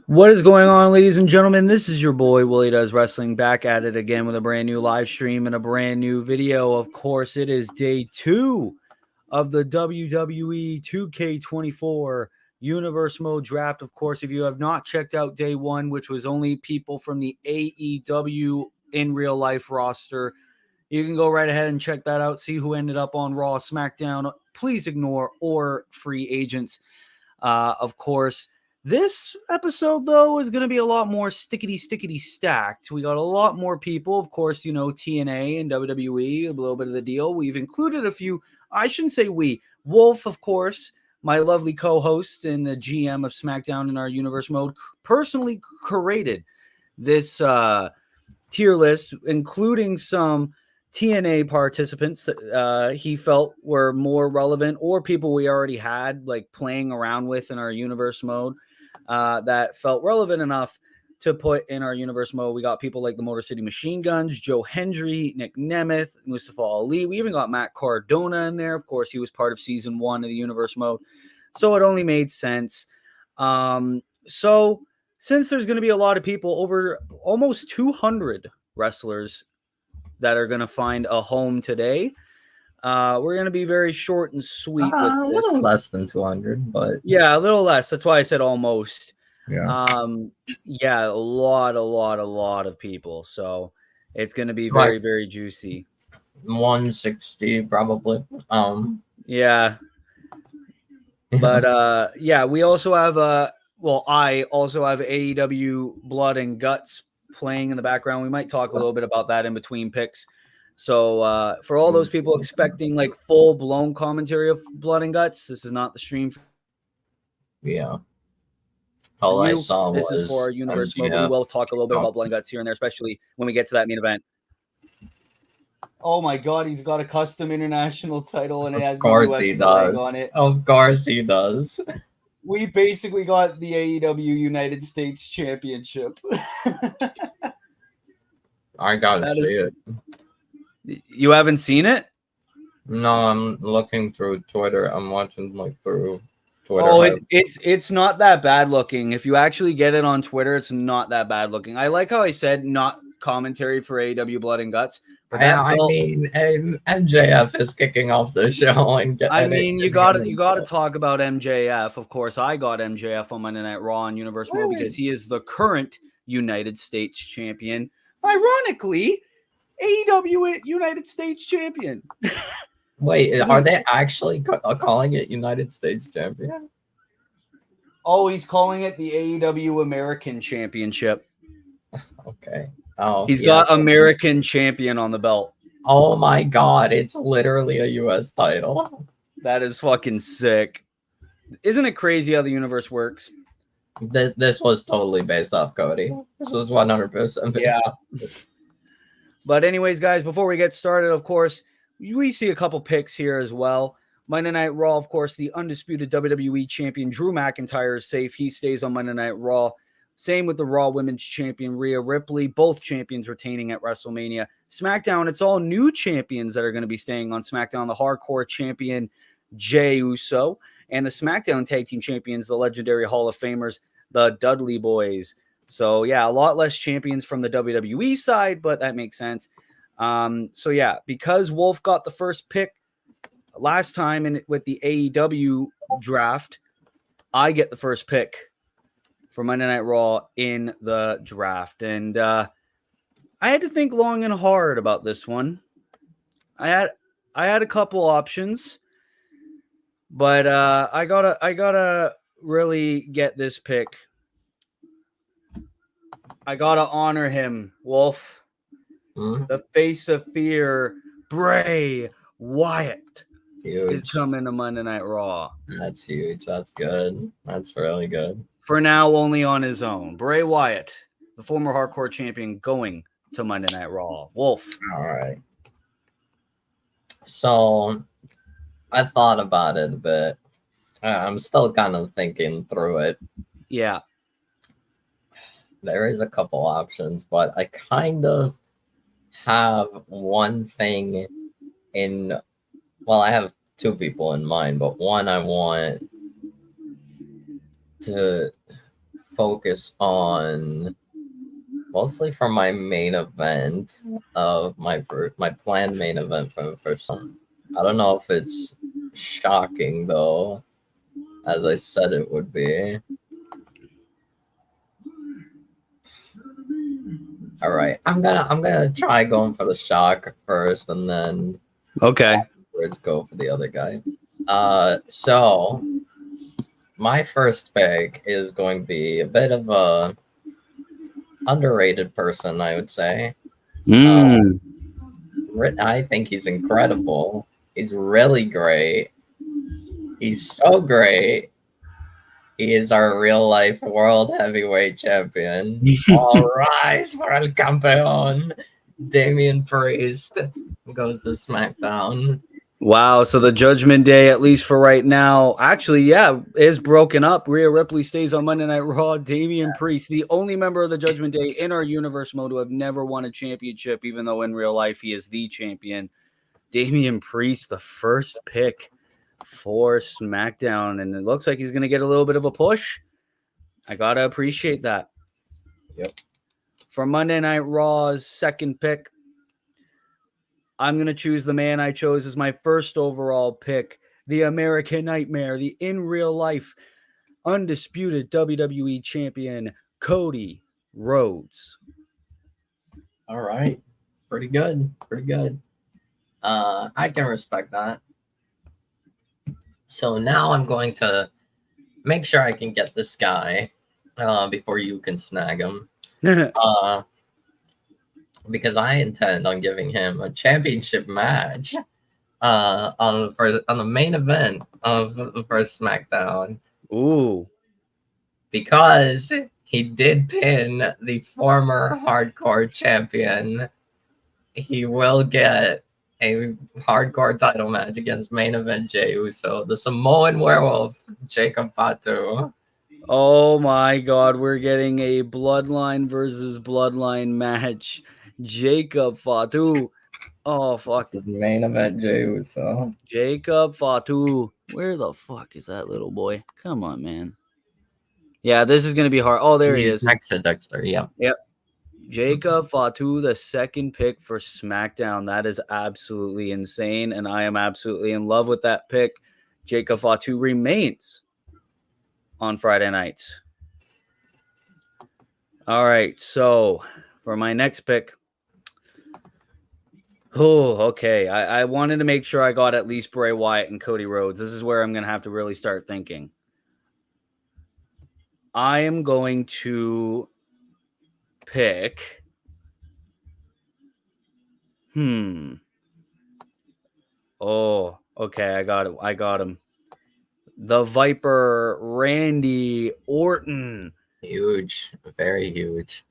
What is going on, ladies and gentlemen? This is your boy Willie Does Wrestling, back at it again with a brand new live stream and a brand new video. Of course, it is day 2 of the WWE 2K24 Universe Mode Draft. Of course, if you have not checked out day 1, which was only people from the AEW in real life roster, you can go right ahead and check that out. See who ended up on Raw, SmackDown. Please ignore or free agents. Of course, this episode, though, is going to be a lot more stickety stacked. We got a lot more people. Of course, you know, TNA and WWE, a little bit of the deal. We've included a few, I shouldn't say we. Wolf, of course, my lovely co-host and the GM of SmackDown in our universe mode, personally curated this tier list, including some TNA participants that he felt were more relevant, or people we already had like playing around with in our universe mode that felt relevant enough to put in our universe mode. We got people like the Motor City Machine Guns, Joe Hendry, Nick Nemeth, Mustafa Ali. We even got Matt Cardona in there. Of course, he was part of season 1 of the universe mode, so it only made sense. So since there's going to be a lot of people, over almost 200 wrestlers that are going to find a home today, we're going to be very short and sweet with A this. little less than 200, but yeah, a little less. That's why I said almost. yeah, Yeah, a lot of people. So it's going to be very, very juicy. 160 probably. Yeah. But yeah, we also have I also have AEW Blood and Guts playing in the background. We might talk a little bit about that in between picks. So for all those people expecting like full blown commentary of Blood and Guts, this is not the stream for yeah. All I you. saw This was is for our universe mode. We will talk a little bit about Blood and Guts here and there, especially when we get to that main event. Oh my God, he's got a custom international title and it has the US flag on it. Of course he does. We basically got the AEW United States Championship. I gotta see it. You haven't seen it? No, I'm looking through Twitter. I'm watching like through Twitter. Oh, it's not that bad looking. If you actually get it on Twitter, it's not that bad looking. I like how I said not commentary for AEW Blood and Guts. But I mean, MJF is kicking off the show, and you got to talk about MJF. Of course, I got MJF on Monday Night Raw on Universe Mode because he is the current United States champion. Ironically, AEW United States champion. Wait, are they actually calling it United States champion? Oh, he's calling it the AEW American Championship. Okay. Oh, he's got American champion on the belt. Oh my God, it's literally a US title. That is fucking sick. Isn't it crazy how the universe works? This was totally based off Cody. This was 100% based off. But anyways, guys, before we get started, of course, we see a couple picks here as well. Monday Night Raw, of course, the undisputed WWE champion Drew McIntyre is safe. He stays on Monday Night Raw. Same with the Raw Women's Champion, Rhea Ripley. Both champions retaining at WrestleMania. SmackDown, it's all new champions that are going to be staying on SmackDown. The Hardcore Champion, Jey Uso. And the SmackDown Tag Team Champions, the legendary Hall of Famers, the Dudley Boys. So, yeah, a lot less champions from the WWE side, but that makes sense. So, yeah, because Wolf got the first pick last time with the AEW draft, I get the first pick for Monday Night Raw in the draft. And I had to think long and hard about this one. I had a couple options, but I gotta really get this pick. I gotta honor him, Wolf. The face of fear, Bray Wyatt, is coming to Monday Night Raw. That's huge. That's good. That's really good. For now, only on his own. Bray Wyatt, the former Hardcore Champion, going to Monday Night Raw. Wolf. All right. So I thought about it a bit. I'm still kind of thinking through it. Yeah. There is a couple options, but I kind of have one thing in. Well, I have two people in mind, but one I want to focus on mostly from my main event of my planned main event for the first time. I don't know if it's shocking though, as I said it would be. All right, I'm gonna try going for the shock first, and then Okay. afterwards go for the other guy. So my first pick is going to be a bit of a underrated person, I would say. Mm. I think he's incredible. He's really great. He's so great. He is our real life world heavyweight champion. All rise for El Campeón. Damian Priest goes to SmackDown. Wow. So the Judgment Day, at least for right now, actually, yeah, is broken up. Rhea Ripley stays on Monday Night Raw. Damian Priest, the only member of the Judgment Day in our universe mode to have never won a championship, even though in real life he is the champion. Damian Priest, the first pick for SmackDown, and it looks like he's going to get a little bit of a push. I got to appreciate that. Yep. For Monday Night Raw's second pick, I'm going to choose the man I chose as my first overall pick, the American Nightmare, the in real life undisputed WWE champion, Cody Rhodes. All right. Pretty good. Pretty good. I can respect that. So now I'm going to make sure I can get this guy before you can snag him. Because I intend on giving him a championship match on the main event of the first SmackDown. Ooh. Because he did pin the former hardcore champion. He will get a hardcore title match against main event Jey Uso, the Samoan werewolf, Jacob Fatu. Oh my God, we're getting a bloodline versus bloodline match. Jacob Fatu. Oh, fuck. This is main event Jey Uso. Jacob Fatu. Where the fuck is that little boy? Come on, man. Yeah, this is going to be hard. Oh, there he is. Next to Dexter, yeah. Yep. Jacob Fatu, the second pick for SmackDown. That is absolutely insane, and I am absolutely in love with that pick. Jacob Fatu remains on Friday nights. All right, so for my next pick, okay. I wanted to make sure I got at least Bray Wyatt and Cody Rhodes. This is where I'm going to have to really start thinking. I am going to pick. Oh, okay. I got him. The Viper, Randy Orton. Huge. Very huge.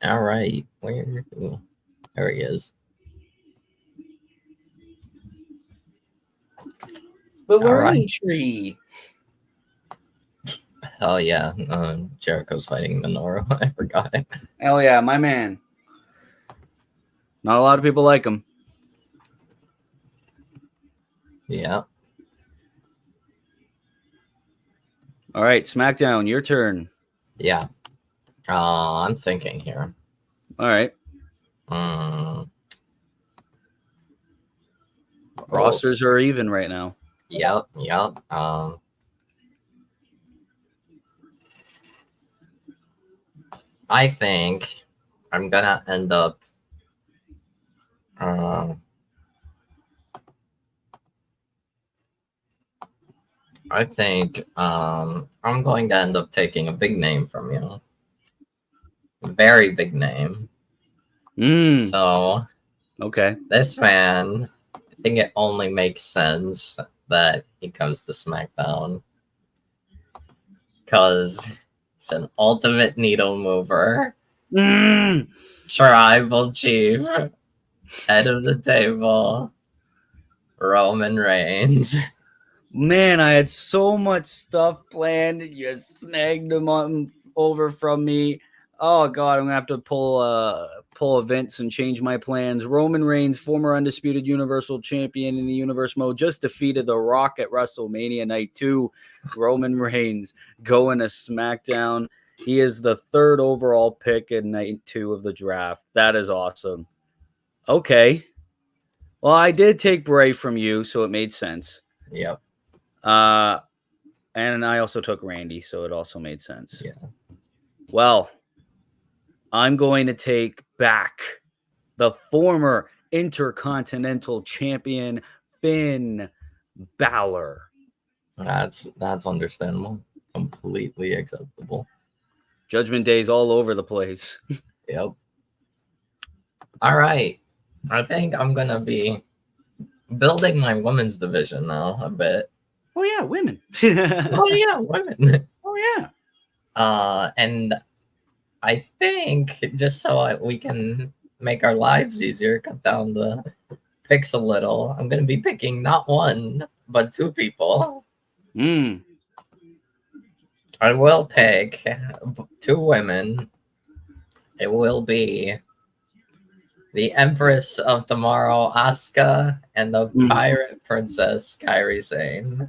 All right. There he is. The learning tree. Oh, yeah. Jericho's fighting Minoru. I forgot it. Hell yeah, my man. Not a lot of people like him. Yeah. All right, SmackDown, your turn. Yeah. I'm thinking here. All right. Rosters are even right now. Yep. I think I'm gonna end up I think I'm going to end up taking a big name from you. A very big name. So okay. This man, I think it only makes sense that he comes to SmackDown. Because it's an ultimate needle mover. Tribal chief. Head of the table. Roman Reigns. Man, I had so much stuff planned. You snagged them on over from me. Oh God, I'm gonna have to pull events and change my plans. Roman Reigns, former undisputed Universal Champion in the Universe mode, just defeated The Rock at WrestleMania Night 2. Roman Reigns going to SmackDown. He is the 3rd overall pick in Night 2 of the draft. That is awesome. Okay. Well, I did take Bray from you, so it made sense. Yep. And I also took Randy, so it also made sense. Yeah. Well, I'm going to take back the former Intercontinental Champion Finn Balor. That's understandable. Completely acceptable. Judgment Day's all over the place. Yep. All right. I think I'm gonna be building my women's division now a bit. Oh yeah, women. Oh yeah, women. Oh yeah. And I think just so we can make our lives easier, cut down the picks a little, I'm gonna be picking not one but 2 people. I will pick 2 women. It will be the Empress of Tomorrow, Asuka, and the Pirate Princess, Kairi Sane.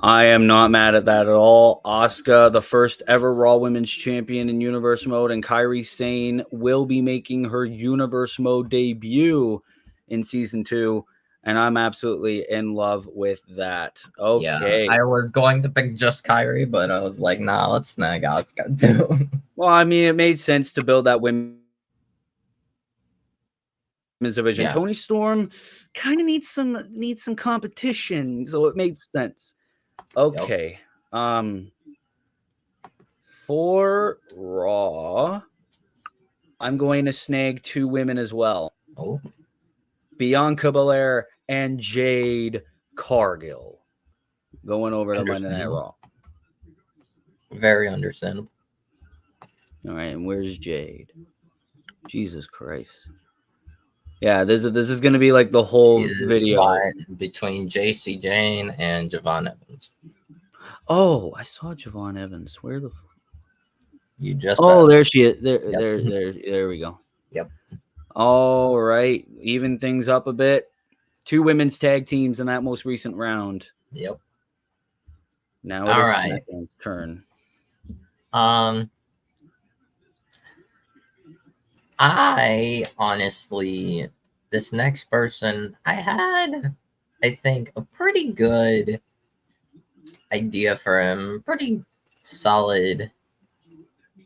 I am not mad at that at all. Asuka, the first ever Raw Women's Champion in Universe Mode, and Kairi Sane will be making her Universe Mode debut in Season 2, and I'm absolutely in love with that. Okay. Yeah, I was going to pick just Kairi, but I was like, nah, let's snag Asuka too. Well, I mean, it made sense to build that women's division. Yeah. Tony Storm kind of needs some competition, so it made sense. Okay. Yep. For Raw, I'm going to snag 2 women as well. Oh. Bianca Belair and Jade Cargill going over to Monday Night Raw. Very understandable. All right, and where's Jade? Jesus Christ. Yeah, this is going to be like the whole video between JC Jane and Javon Evans. Oh, I saw Javon Evans. Where the? You just. Oh, there she is. There we go. Yep. All right, even things up a bit. 2 women's tag teams in that most recent round. Yep. Now it is SmackDown's turn. I honestly, this next person, I had, I think, a pretty good idea for him. Pretty solid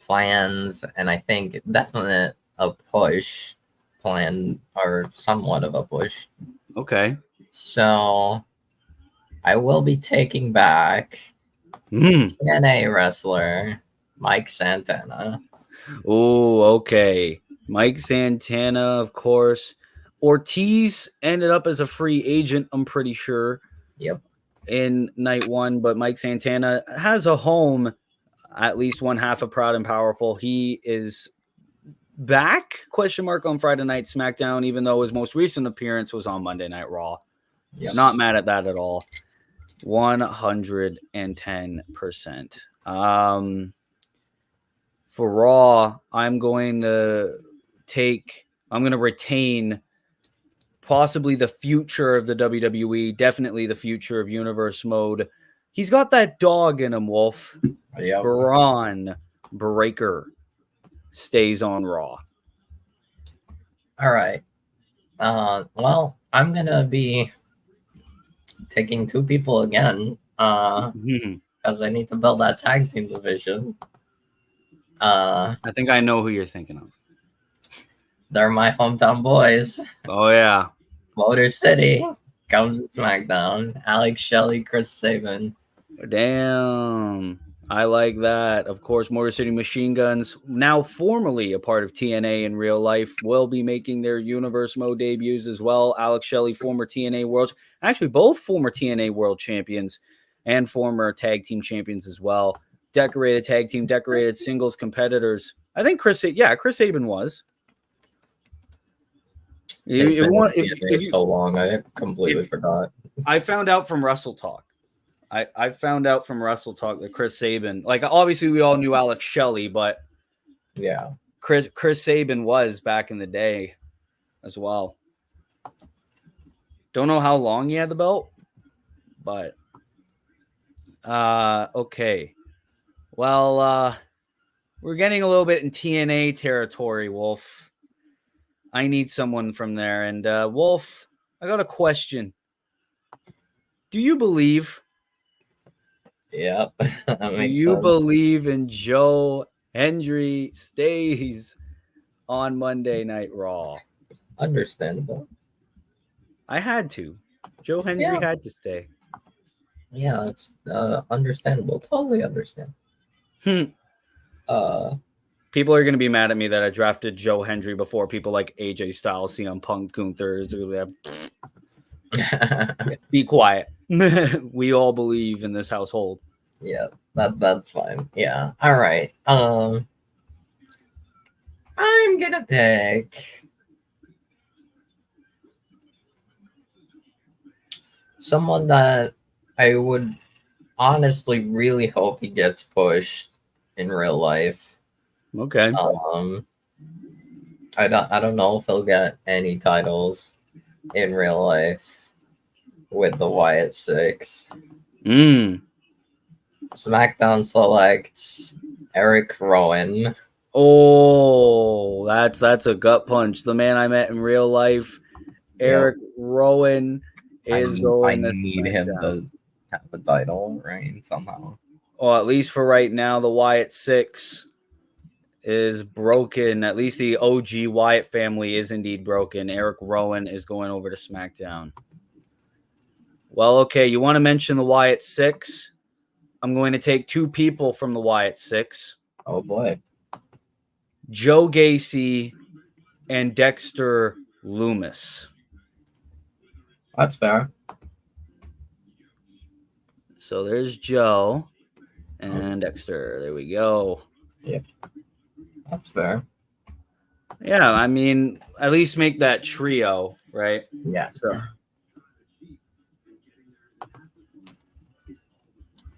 plans, and I think definite a push plan, or somewhat of a push. Okay. So I will be taking back TNA wrestler Mike Santana. Oh, okay. Mike Santana, of course. Ortiz ended up as a free agent, I'm pretty sure. Yep. In Night 1, but Mike Santana has a home, at least one half of Proud and Powerful. He is back, ? On Friday Night SmackDown, even though his most recent appearance was on Monday Night Raw. Yep. Not mad at that at all. 110%. For Raw, I'm going to retain possibly the future of the WWE, definitely the future of Universe Mode. He's got that dog in him, Wolf. Yep. Braun Breaker stays on Raw. All right. Well, I'm going to be taking 2 people again because I need to build that tag team division. I think I know who you're thinking of. They're my hometown boys. Oh, yeah. Motor City comes to SmackDown. Alex Shelley, Chris Sabin. Damn. I like that. Of course, Motor City Machine Guns, now formerly a part of TNA in real life, will be making their Universe Mode debuts as well. Alex Shelley, former TNA World, actually both former TNA World Champions and former tag team champions as well. Decorated tag team, decorated singles competitors. I think Chris Sabin was. If so long, I completely forgot. I found out from Wrestle Talk. I found out from Wrestle Talk that Chris Sabin, like obviously we all knew Alex Shelley, but Yeah. Chris Sabin was back in the day as well. Don't know how long he had the belt, but okay. Well, we're getting a little bit in TNA territory, Wolf. I need someone from there. And Wolf, I got a question. Do you believe? Yep. That Do makes you sense. believe in Joe Hendry stays on Monday Night Raw? Understandable. I had to. Joe Hendry Yeah. had to stay. Yeah, it's understandable. Totally understand. Hmm. Uh, People are going to be mad at me that I drafted Joe Hendry before people like AJ Styles, CM Punk, Gunther. Be quiet. We all believe in this household. yeah, that's fine. Yeah. All right. I'm gonna pick someone that I would honestly really hope he gets pushed in real life. Okay. Um, I don't know if he'll get any titles in real life with the Wyatt Six. Mm. SmackDown selects Eric Rowan. Oh, that's a gut punch. The man I met in real life, Yep. Eric Rowan, is I going to need him SmackDown. to have a title reign somehow. Well, at least for right now, the Wyatt Six is broken. At least the OG Wyatt family is indeed broken. Eric Rowan is going over to SmackDown. Well, okay, you want to mention the Wyatt Six? I'm going to take two people from the Wyatt Six. Oh boy. Joe Gacy and Dexter Loomis. That's fair. So there's Joe and Dexter. There we go. Yep. That's fair. Yeah, I mean, at least make that trio, right? Yeah. So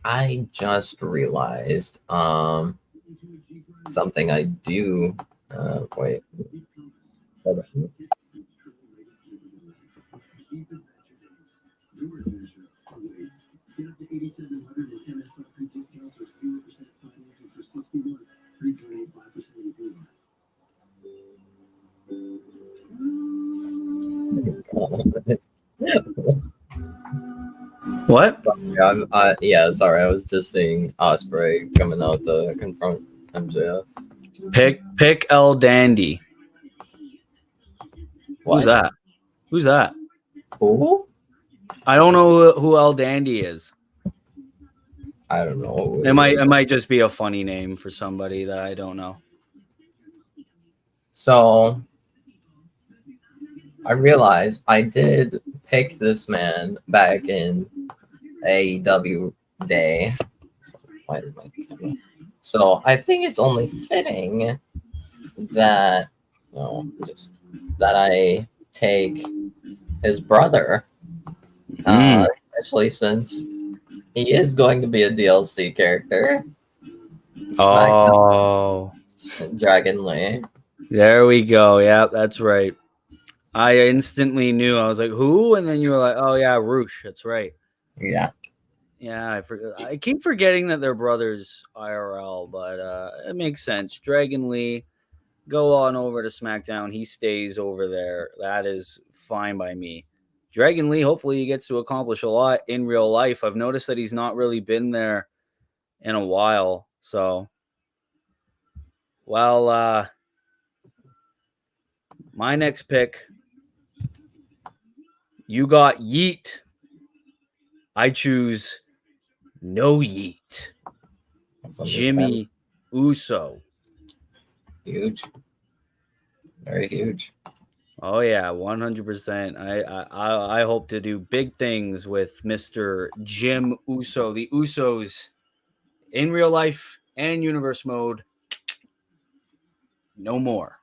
I just realized something I do wait. Hold on. what? Yeah, sorry, I was just seeing Osprey coming out to confront MJF. Pick El Dandy. What? Who's that? Who's that? Who? I don't know who El Dandy is. I don't know who It it is. might just be a funny name for somebody that I don't know. So I realized I did pick this man back in AEW day. Why did my camera? So I think it's only fitting that just that I take his brother, especially since he is going to be a DLC character. Oh, Dragon Lee. there we go. Yeah, that's right. I instantly knew. I was like, who? And then you were like, oh, yeah, Roosh. That's right. Yeah. Yeah, I keep forgetting that they're brothers IRL, but it makes sense. Dragon Lee, go on over to SmackDown. He stays over there. That is fine by me. Dragon Lee, hopefully he gets to accomplish a lot in real life. I've noticed that he's not really been there in a while. So, well, my next pick, you got Yeet. I choose No Yeet. That's Jimmy Uso. huge. Very huge. Oh yeah, 100%. I hope to do big things with Mr. Jim Uso. The Usos in real life and universe mode. No more.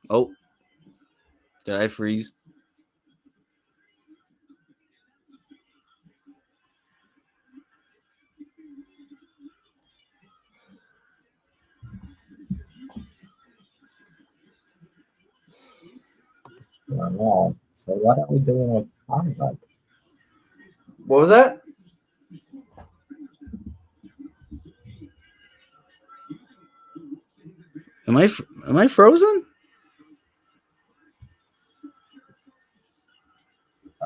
Oh, Did I freeze? I don't know. So what are we doing with conduct? What was that? Am I frozen?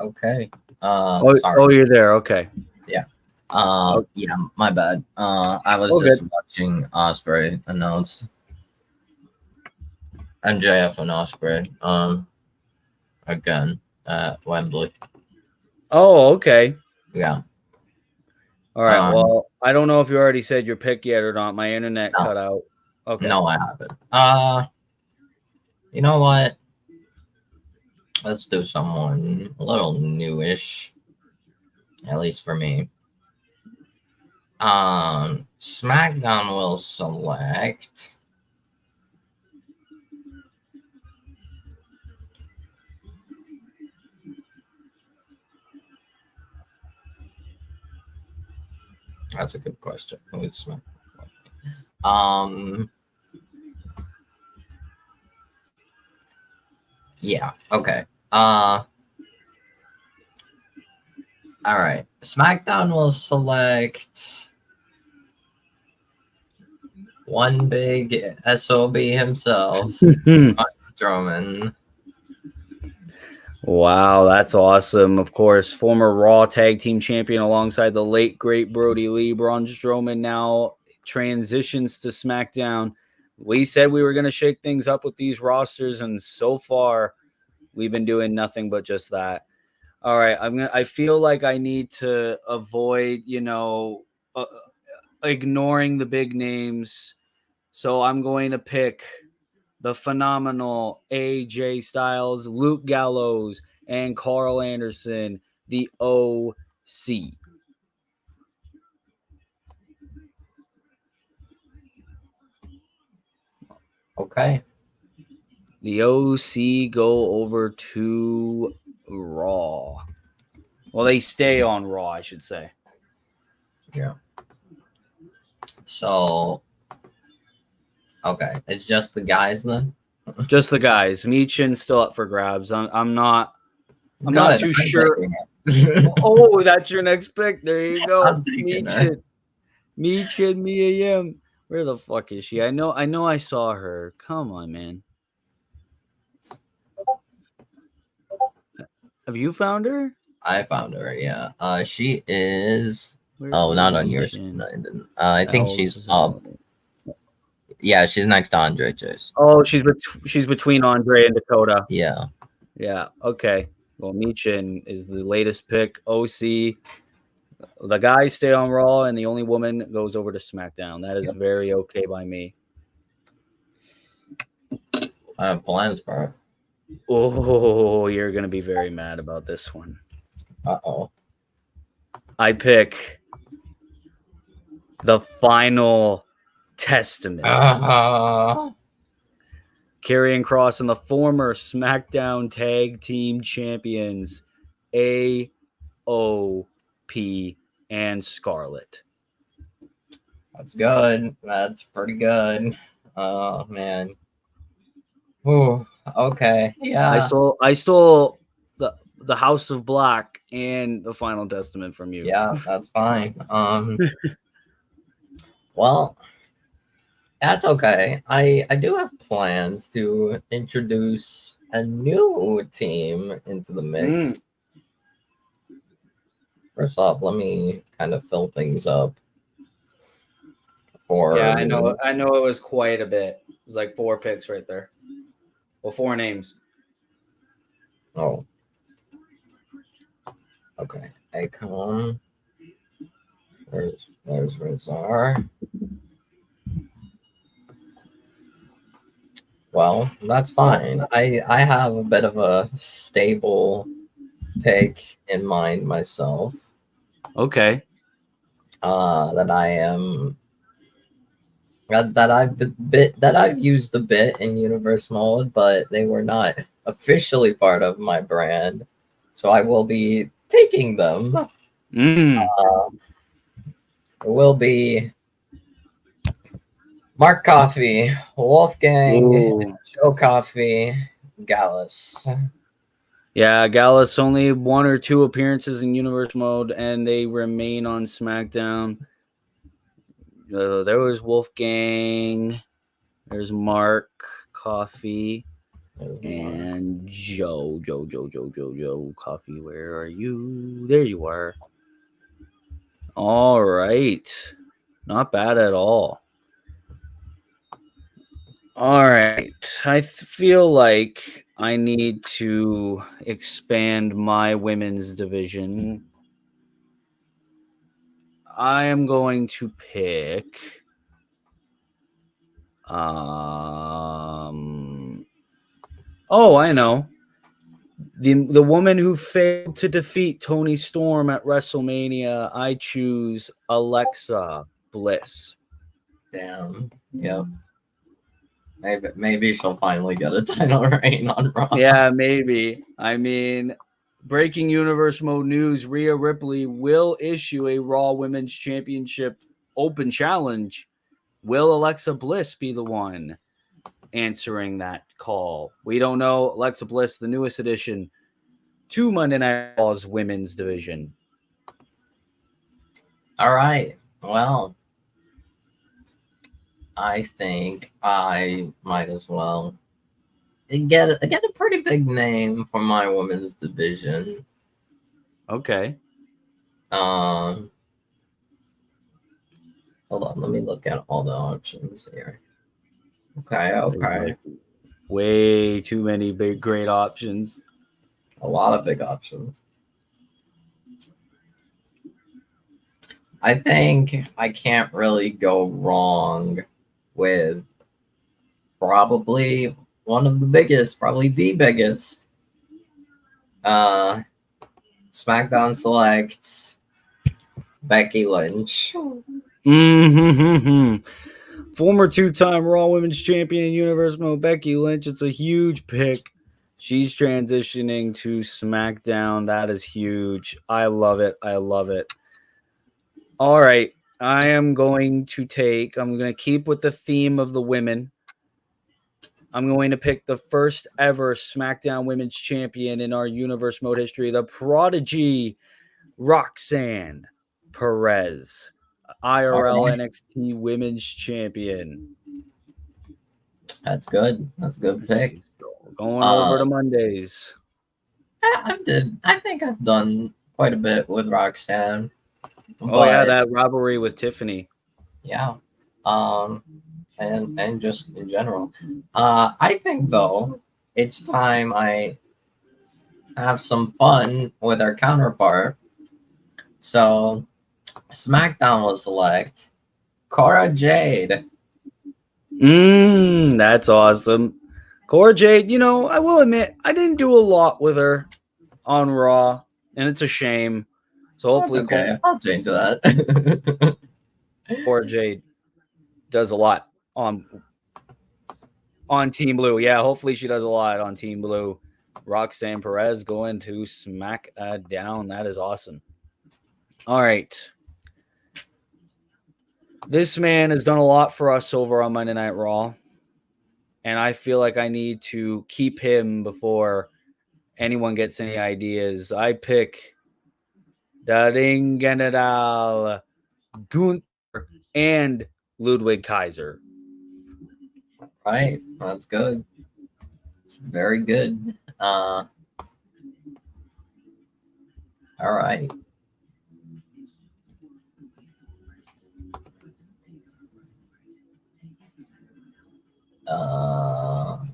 Okay. Oh, you're there. Okay. Yeah. Oh. Yeah, my bad. I was Oh, just good. watching Osprey announce MJF and Osprey again at Wembley. Oh, okay. Yeah. All right. Well, I don't know if you already said your pick yet or not. My internet cut out. Okay. No, I haven't. You know what? Let's do someone a little newish, at least for me. SmackDown will select That's a good question. Who's yeah, okay. All right. SmackDown will select one big SOB himself, Strowman. Wow, that's awesome. Of course, former Raw Tag Team Champion alongside the late, great Brody Lee. Braun Strowman now transitions to SmackDown. We said we were going to shake things up with these rosters, and so far, we've been doing nothing but just that. All right, I feel like I need to avoid, ignoring the big names. So I'm going to pick the phenomenal AJ Styles, Luke Gallows, and Carl Anderson, the OC. Okay. The OC go over to Raw. Well, they stay on Raw, I should say. Yeah. So, okay, it's just the guys then. Just the guys. Meechin's still up for grabs. I'm not too sure. Oh, that's your next pick. There you go. Meechin, Mia Yim. Where the fuck is she? I know I saw her. Come on, man. Have you found her? I found her, yeah. She is Where not on is yours. she? I think she's up. Yeah, she's next to Andre Chase. Oh, she's between Andre and Dakota. Yeah. Yeah. Okay. Well, Meechin is the latest pick. OC. The guys stay on Raw, and the only woman goes over to SmackDown. That is very okay by me. I have plans for her. Oh, you're gonna be very mad about this one. Uh-oh. I pick the final testament. Karrion Kross and the former SmackDown Tag Team Champions, AOP and Scarlett. That's good. That's pretty good. Oh man. Ooh, okay. Yeah. I stole the House of Black and the Final Testament from you. Yeah, that's fine. Well, that's okay. I do have plans to introduce a new team into the mix. First off, let me kind of fill things up. Yeah, I know it was quite a bit. It was like 4 picks right there. Well, 4 names. Oh. Okay. Akon. There's Razar. Well, that's fine. I have a bit of a stable pick in mind myself. Okay. That I am that I've used a bit in universe mode, but they were not officially part of my brand. So I will be taking them. Mm. It will be Mark Coffee, Wolfgang, Ooh. Joe Coffee, Gallus. Yeah, Gallus only 1 or 2 appearances in universe mode, and they remain on SmackDown. There was Wolfgang. There's Mark Coffee. And Joe Coffee, where are you? There you are. All right. Not bad at all. All right. I feel like I need to expand my women's division. I am going to pick oh, I know. The woman who failed to defeat Tony Storm at WrestleMania, I choose Alexa Bliss. Damn. Yep. Maybe she'll finally get a title reign on Raw. Yeah, maybe. I mean, breaking universe mode news: Rhea Ripley will issue a Raw Women's Championship Open Challenge. Will Alexa Bliss be the one answering that call? We don't know. Alexa Bliss, the newest addition to Monday Night Raw's women's division. All right. Well, I think I might as well get a pretty big name for my women's division. Okay. Hold on, let me look at all the options here. Okay. Way too many big, great options. A lot of big options. I think I can't really go wrong with probably one of the biggest, probably the biggest. SmackDown selects Becky Lynch. Mm-hmm. Former 2-time Raw Women's Champion in Universe Mode, Becky Lynch. It's a huge pick. She's transitioning to SmackDown. That is huge. I love it. All right. I'm going to keep with the theme of the women. I'm going to pick the first ever SmackDown Women's Champion in our Universe Mode history, the Prodigy Roxanne Perez, IRL NXT Women's Champion. That's good. That's a good pick. Going over to Mondays. I think I've done quite a bit with Roxanne. Oh yeah, that rivalry with Tiffany. Yeah. And just in general. I think though it's time I have some fun with our counterpart. So SmackDown will select Cora Jade. That's awesome. Cora Jade, I will admit, I didn't do a lot with her on Raw, and it's a shame. So hopefully, okay. I'll change that. Cora Jade does a lot on Team Blue. Yeah, hopefully she does a lot on Team Blue. Roxanne Perez going to SmackDown. That is awesome. All right. This man has done a lot for us over on Monday Night Raw, and I feel like I need to keep him before anyone gets any ideas. I pick the Ring General Gunther and Ludwig Kaiser. Right, that's good. It's very good. All right.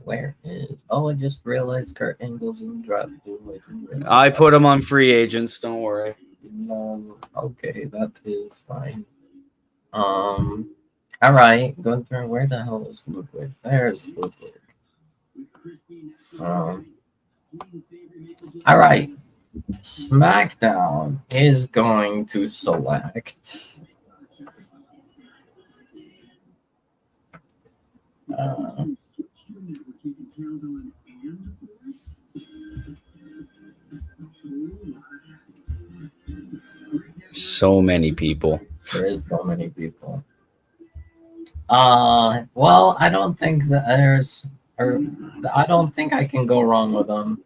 Where is? Oh, I just realized Kurt Angle's in draft. I put him on free agents. Don't worry. Okay, that is fine. All right, going through. Where the hell is Ludwig? There's Ludwig. All right. SmackDown is going to select So many people. There is so many people. Well, I don't think that I don't think I can go wrong with them.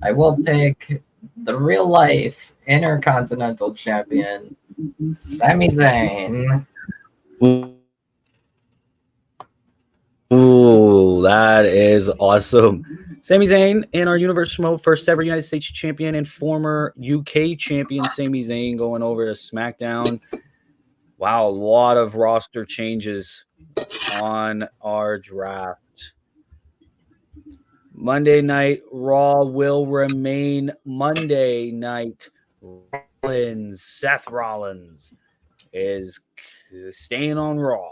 I will pick the real life Intercontinental Champion, Sami Zayn. Ooh, that is awesome. Sami Zayn and our Universal first ever United States champion and former UK champion Sami Zayn going over to SmackDown. Wow, a lot of roster changes on our draft. Monday Night Raw will remain Monday Night. Seth Rollins is staying on Raw.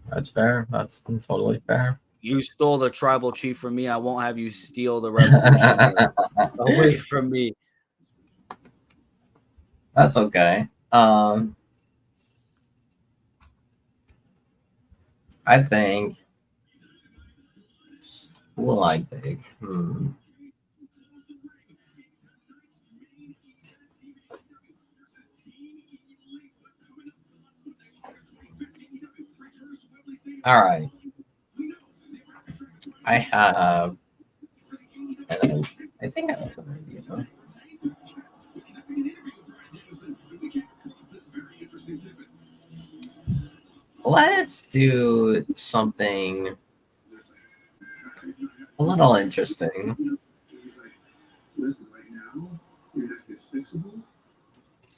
That's fair. That's totally fair. You stole the tribal chief from me. I won't have you steal the revolution away from me. That's okay. I think. Who will I take? All right. I have. And I think I have an idea. Let's do something a little interesting.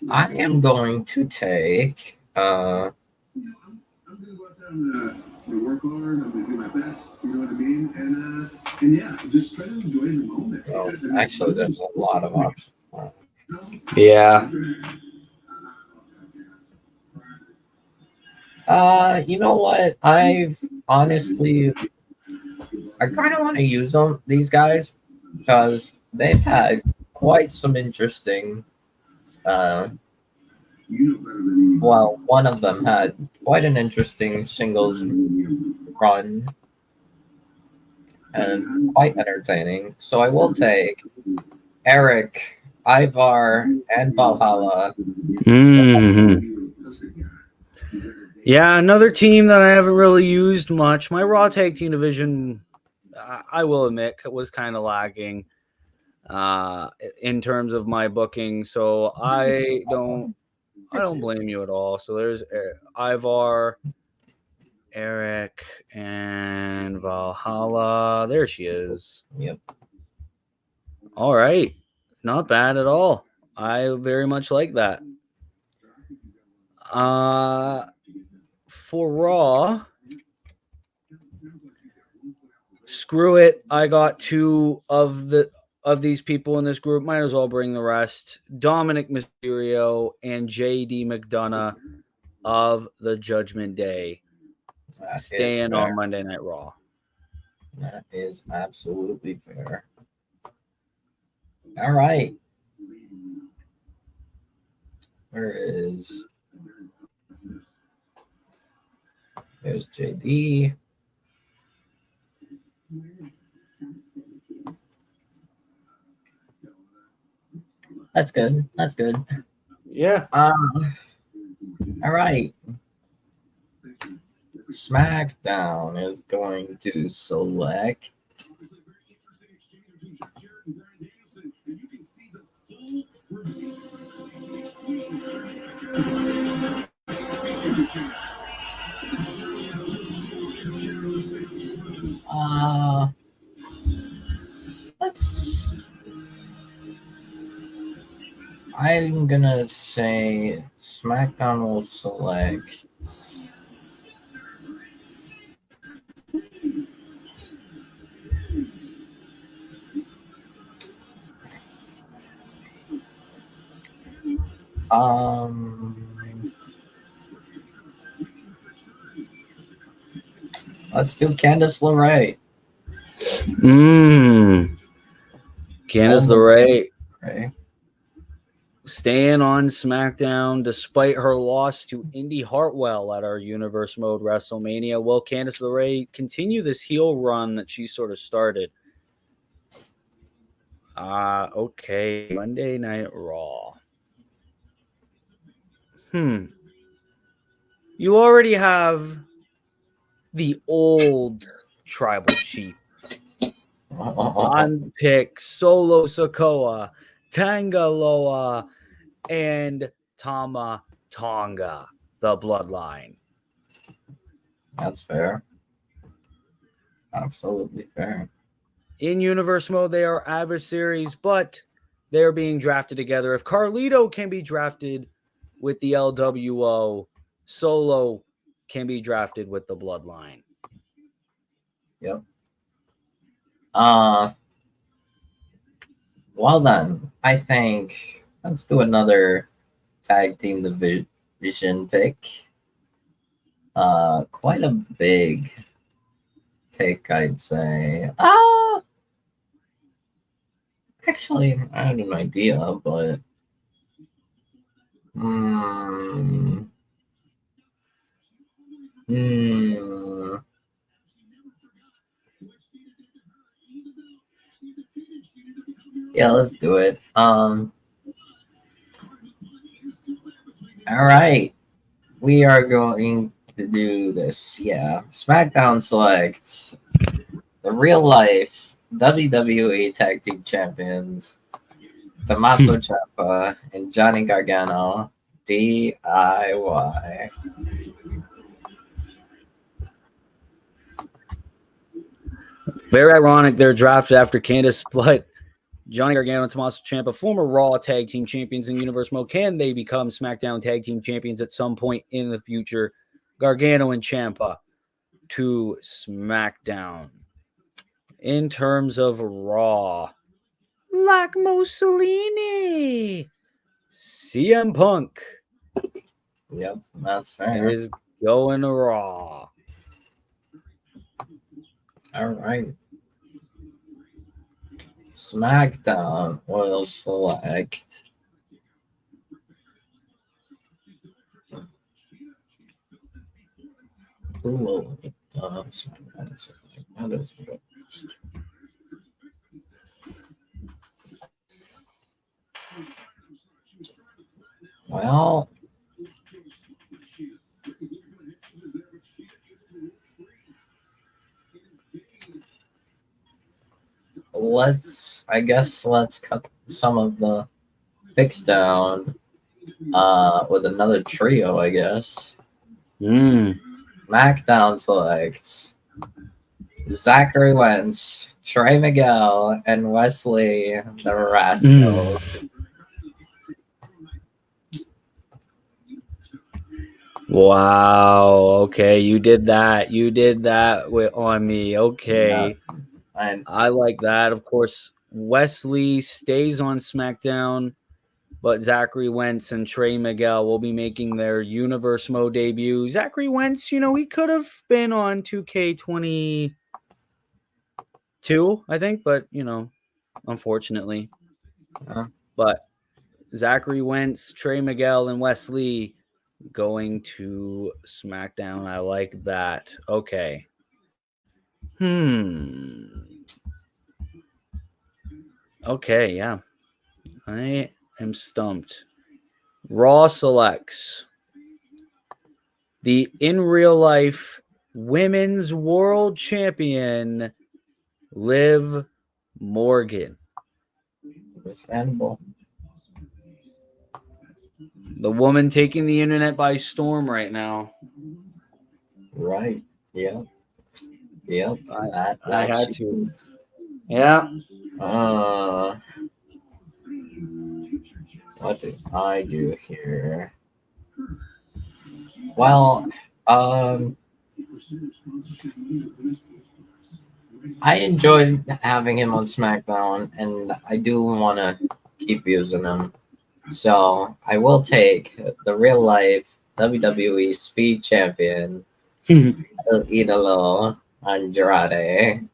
I am going to take I'm gonna go out there. I'm gonna work hard. I'm gonna do my best. You know what I mean? And yeah, just try to enjoy the moment. Oh, actually, there's a lot of options. Yeah. You know what? I kind of want to use these guys, because they've had quite some interesting. Well, one of them had quite an interesting singles run and quite entertaining. So I will take Eric, Ivar, and Valhalla. Mm-hmm. Yeah, another team that I haven't really used much. My Raw Tag Team division, I will admit, was kind of lagging in terms of my booking. So I don't blame you at all. So there's Ivar, Eric, and Valhalla. There she is. Yep. All right. Not bad at all. I very much like that. For Raw, screw it. I got two of these people in this group. Might as well bring the rest. Dominic Mysterio and JD McDonough of the Judgment Day. Staying on Monday Night Raw. That is absolutely fair. All right. There's JD. That's good. That's good. Yeah. All right. SmackDown is going to select I'm gonna say SmackDown will select let's do Candice LeRae. Candice LeRae. Okay. staying on SmackDown despite her loss to Indy Hartwell at our Universe Mode WrestleMania. Will Candice LeRae continue this heel run that she sort of started? Okay. Monday Night Raw. You already have the old tribal chief on pick Solo Sokoa, Tangaloa, and Tama Tonga, the Bloodline. That's fair. Absolutely fair. In Universe Mode, they are adversaries, but they are being drafted together. If Carlito can be drafted with the LWO, Solo can be drafted with the Bloodline. Yep. Well then, I think let's do another tag team division pick. Quite a big pick, I'd say. Actually, I had an idea, but yeah, let's do it. All right, we are going to do this. Yeah, SmackDown selects the real life WWE Tag Team Champions Tommaso Ciampa and Johnny Gargano, DIY. Very ironic they're drafted after Candice, but Johnny Gargano and Tommaso Ciampa, former Raw Tag Team Champions in Universe Mode. Can they become SmackDown Tag Team Champions at some point in the future? Gargano and Ciampa to SmackDown. In terms of Raw, like Mussolini, CM Punk. Yep, that's fair. Is going to Raw. All right. SmackDown will select who will SmackDown select? How does it go? Well, let's cut some of the picks down with another trio, I guess. SmackDown selects Zachary Wentz, Trey Miguel, and Wesley the Rascal. Wow. Okay, you did that. You did that on me. Okay. Yeah. I like that. Of course, Wesley stays on SmackDown, but Zachary Wentz and Trey Miguel will be making their Universe Mode debut. Zachary Wentz, he could have been on 2K22, I think, but, unfortunately. But Zachary Wentz, Trey Miguel, and Wesley going to SmackDown. I like that. Okay. Okay, yeah. I am stumped. Raw selects the in real life women's world champion, Liv Morgan. Understandable. The woman taking the internet by storm right now. Right. Yep. Yep. I had to. Yeah. What did I do here? Well, I enjoyed having him on SmackDown, and I do want to keep using him. So I will take the real life WWE Speed Champion, El Idolo Andrade.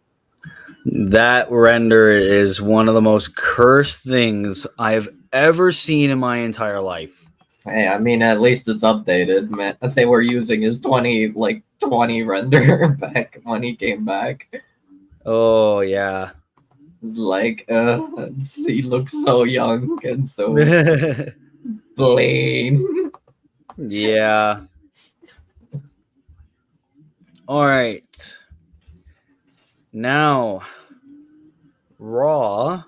That render is one of the most cursed things I've ever seen in my entire life. Hey, I mean, at least it's updated, man. They were using his 20 render back when he came back. Oh yeah. It's like, he looks so young and so plain. Yeah. All right. Now, Raw.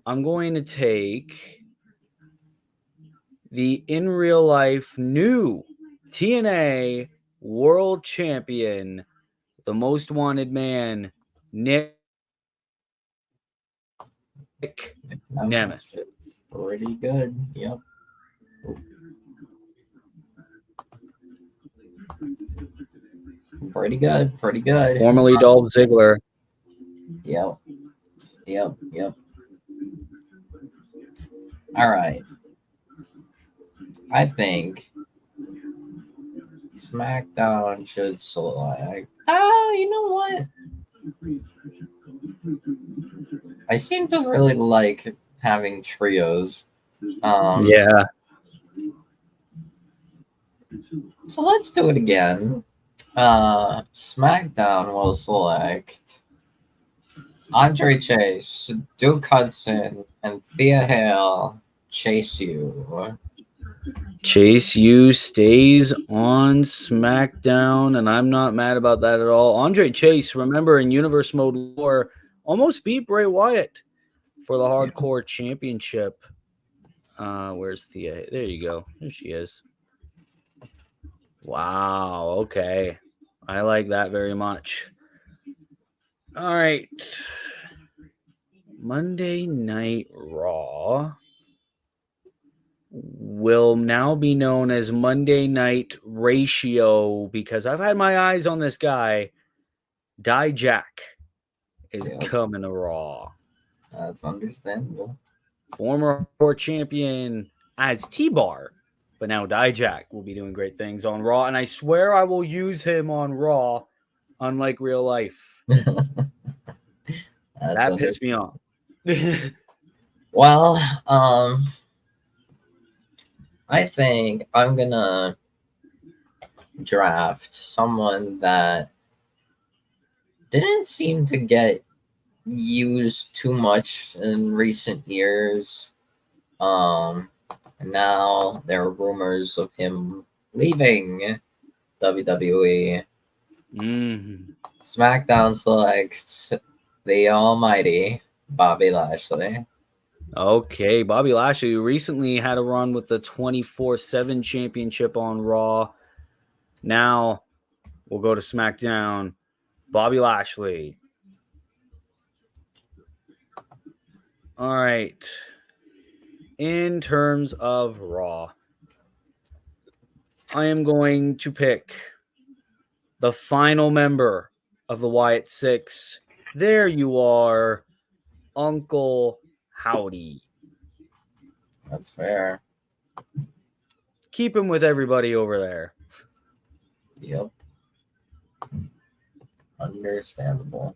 I'm going to take the in real life new TNA World Champion, the most wanted man, Nick Nemeth. Pretty good. Yep. Pretty good. Pretty good. Formerly Dolph Ziggler. Yep. Yep. Yep. All right. I think SmackDown should select. You know what? I seem to really like having trios. Yeah. So let's do it again. SmackDown will select Andre Chase, Duke Hudson, and Thea Hale. Chase U. Chase U stays on SmackDown, and I'm not mad about that at all. Andre Chase, remember in Universe Mode War, almost beat Bray Wyatt for the Hardcore Championship. Where's Thea? There you go. There she is. Wow. Okay. I like that very much. All right. Monday Night Raw will now be known as Monday Night Ratio because I've had my eyes on this guy. Dijak is coming to Raw. That's understandable. Former Hardcore champion as T-Bar, but now Dijak will be doing great things on Raw, and I swear I will use him on Raw, unlike real life. That pissed me off. Well, I think I'm gonna draft someone that didn't seem to get used too much in recent years. Now there are rumors of him leaving WWE. SmackDown selects the almighty Bobby Lashley. Okay, Bobby Lashley recently had a run with the 24/7 championship on Raw. Now we'll go to SmackDown. Bobby Lashley. All right. In terms of Raw, I am going to pick the final member of the Wyatt Six. There you are, Uncle Howdy. That's fair. Keep him with everybody over there. Yep. Understandable.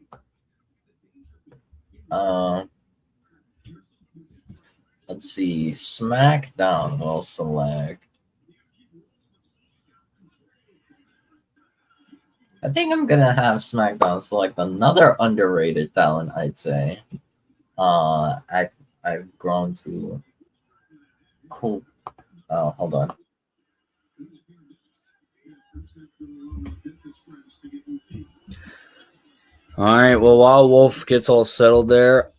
Let's see. SmackDown will select. I think I'm gonna have SmackDown select another underrated talent. I'd say. I've grown to. Cool. Oh, hold on. All right. Well, while Wolf gets all settled there,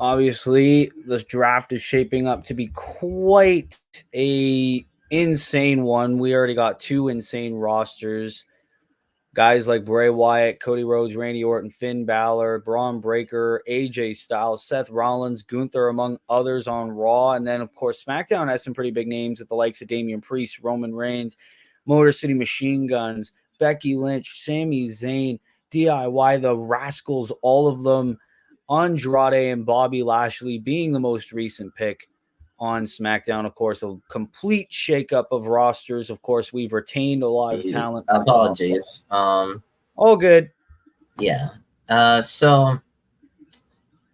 obviously the draft is shaping up to be quite a insane one. We already got two insane rosters. Guys like Bray Wyatt, Cody Rhodes, Randy Orton, Finn Balor, Braun Breaker, AJ Styles, Seth Rollins, Gunther, among others on Raw. And then, of course, SmackDown has some pretty big names with the likes of Damian Priest, Roman Reigns, Motor City Machine Guns, Becky Lynch, Sami Zayn, DIY, the Rascals, all of them, Andrade and Bobby Lashley being the most recent pick on SmackDown. Of course, a complete shakeup of rosters. Of course, we've retained a lot of talent. Apologies. All good. Yeah. So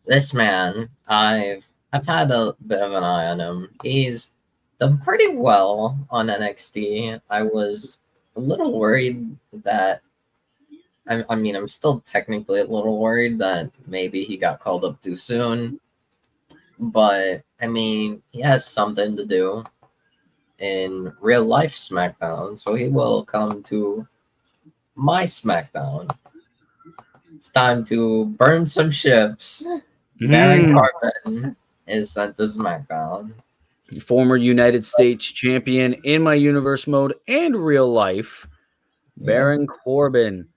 this man, I've I've had a bit of an eye on him. He's done pretty well on NXT. I was a little worried that I mean, I'm still technically a little worried that maybe he got called up too soon. But I mean, he has something to do in real life SmackDown, so he will come to my SmackDown. It's time to burn some ships. Baron Corbin is sent to SmackDown. Former United States champion in my universe mode and real life. Baron Corbin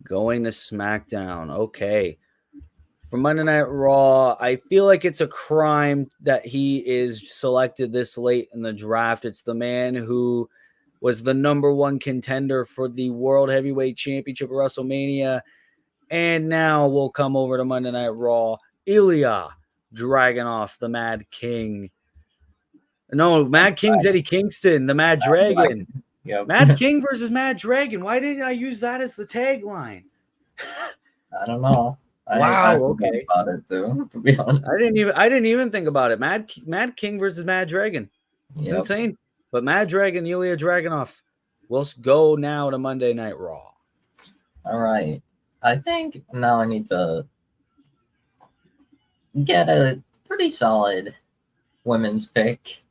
going to SmackDown. Okay. For Monday Night Raw, I feel like it's a crime that he is selected this late in the draft. It's the man who was the number one contender for the World Heavyweight Championship at WrestleMania, and now will come over to Monday Night Raw. Ilya Dragunov, the Mad King. No, Mad King's Eddie Kingston, the Mad Dragon. Yep. Mad King versus Mad Dragon. Why didn't I use that as the tagline? I don't know. Wow. I Okay. About it too, to be honest. I didn't even think about it. Mad King versus Mad Dragon. It's insane. But Mad Dragon, Ilya Dragunov. We'll go now to Monday Night Raw. All right. I think now I need to get a pretty solid women's pick.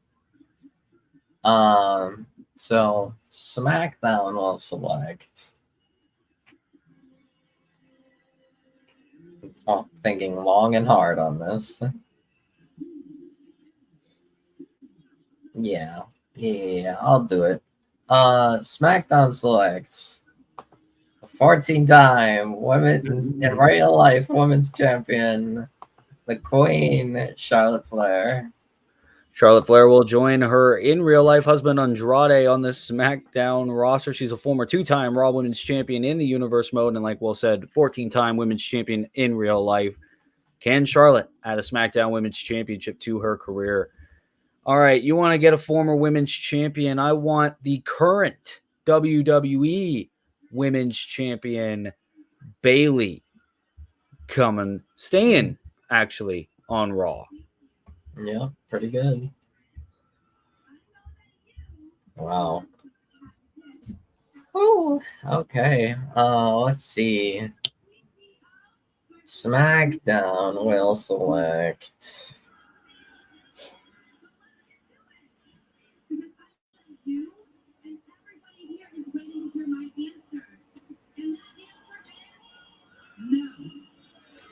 So SmackDown will select. Oh, thinking long and hard on this. Yeah, I'll do it. SmackDown selects a 14-time women's in real life women's champion, the Queen, Charlotte Flair. Charlotte Flair will join her in real life husband Andrade on the SmackDown roster. She's a former 2-time Raw Women's Champion in the Universe mode, and like Will said, 14-time Women's Champion in real life. Can Charlotte add a SmackDown Women's Championship to her career? All right, you want to get a former Women's Champion? I want the current WWE Women's Champion, Bayley, staying actually on Raw. Yeah, pretty good. Wow. Oh, okay. Let's see. SmackDown will select.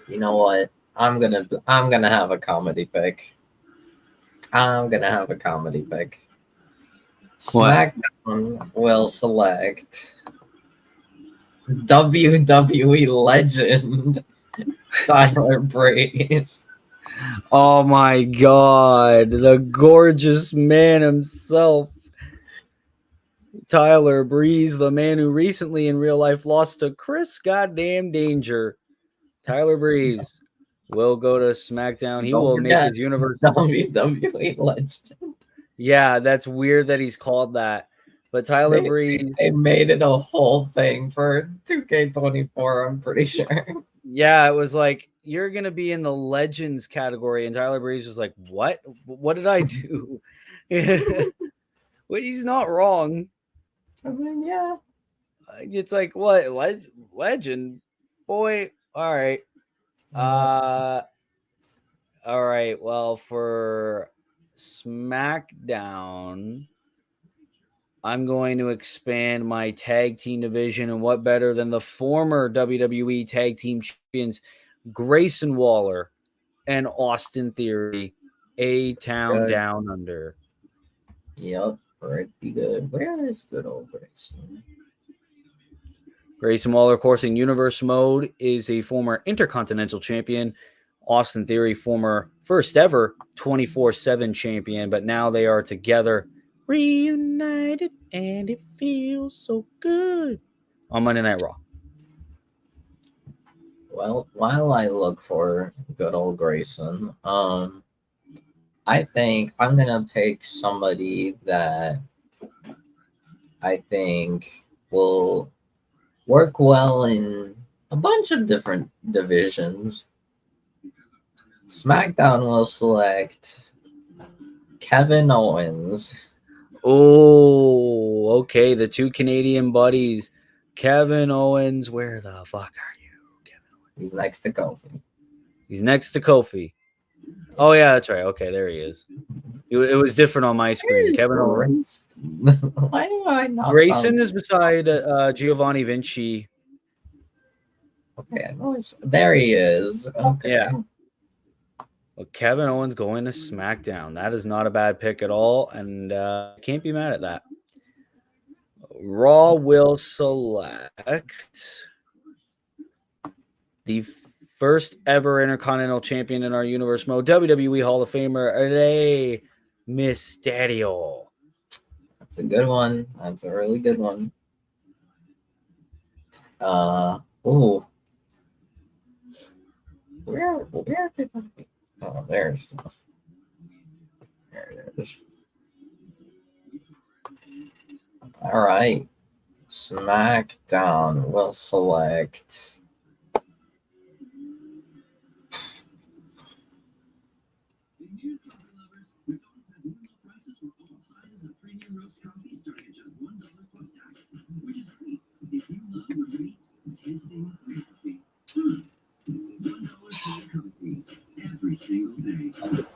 You know what? I'm gonna have a comedy pick. SmackDown will select WWE legend Tyler Breeze. Oh my God, the gorgeous man himself, Tyler Breeze, the man who recently in real life lost to Chris Goddamn Danger. Tyler Breeze will go to SmackDown. He will make his universe WWE legend. Yeah, that's weird that he's called that. But Tyler Breeze, they made it a whole thing for 2K24, I'm pretty sure. Yeah, it was like, you're going to be in the Legends category. And Tyler Breeze was like, what? What did I do? Well, he's not wrong. I mean, yeah. It's like, what? Legend? Boy. All right. All right. Well, for SmackDown, I'm going to expand my tag team division. And what better than the former WWE tag team champions, Grayson Waller and Austin Theory, A-Town Down Under. Yep, pretty good. Where is good old Grayson? Grayson Waller, of course, in Universe mode, is a former Intercontinental Champion. Austin Theory, former first ever 24/7 champion, but now they are together, reunited, and it feels so good on Monday Night Raw. Well, while I look for good old Grayson, I think I'm gonna pick somebody that I think will work well in a bunch of different divisions. SmackDown will select Kevin Owens. Oh, okay. The two Canadian buddies, Kevin Owens. Where the fuck are you, Kevin Owens? He's next to Kofi. He's next to Kofi. Oh yeah, that's right. Okay, there he is. It was different on my screen. Kevin Owens. Why do I not? Grayson is beside Giovanni Vinci. Okay, I know there he is. Okay. Yeah. Well, Kevin Owens going to SmackDown. That is not a bad pick at all, and can't be mad at that. Raw will select the first ever Intercontinental Champion in our universe mode, WWE Hall of Famer Rey Mysterio. That's a good one. That's a really good one. Oh. Where did I... Oh, there's... There it is. All right. SmackDown will select...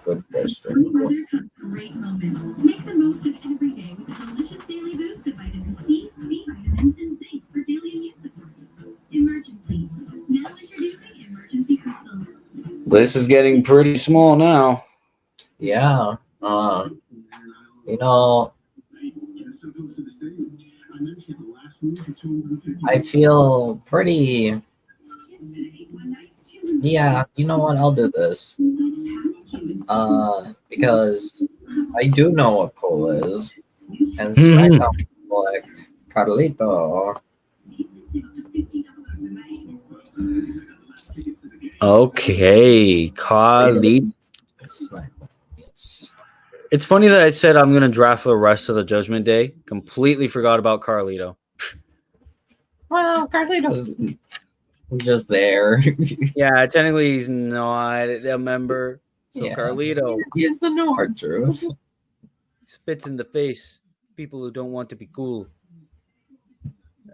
Good question. Great moments. Make the most of every day with a delicious daily boost of vitamin C, B vitamins, and zinc for daily immune support. Emergency. Now introducing Emergency Crystals. This is getting pretty small now. Yeah. You know, I feel pretty... Yeah, you know what? I'll do this. Because I do know what Cole is. And SmackDown select Carlito. Okay, Carly. Yes. It's funny that I said I'm going to draft the rest of the Judgment Day. Completely forgot about Carlito. Well, Carlito's just there. Yeah, technically he's not a member. So Yeah. Carlito He's the new R-Truth. spits in the face people who don't want to be cool.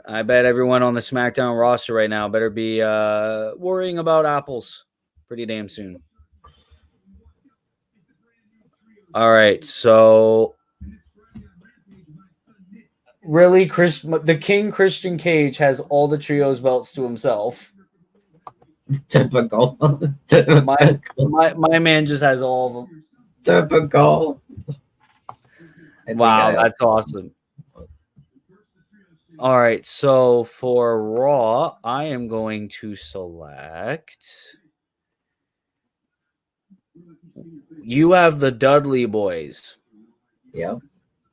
I bet everyone on the SmackDown roster right now better be worrying about apples pretty damn soon. All right, so really, the King Christian Cage has all the trios belts to himself. Typical. My man just has all of them. Typical. Wow, that's awesome. All right, so for Raw, I am going to select. You have the Dudley Boys. Yep.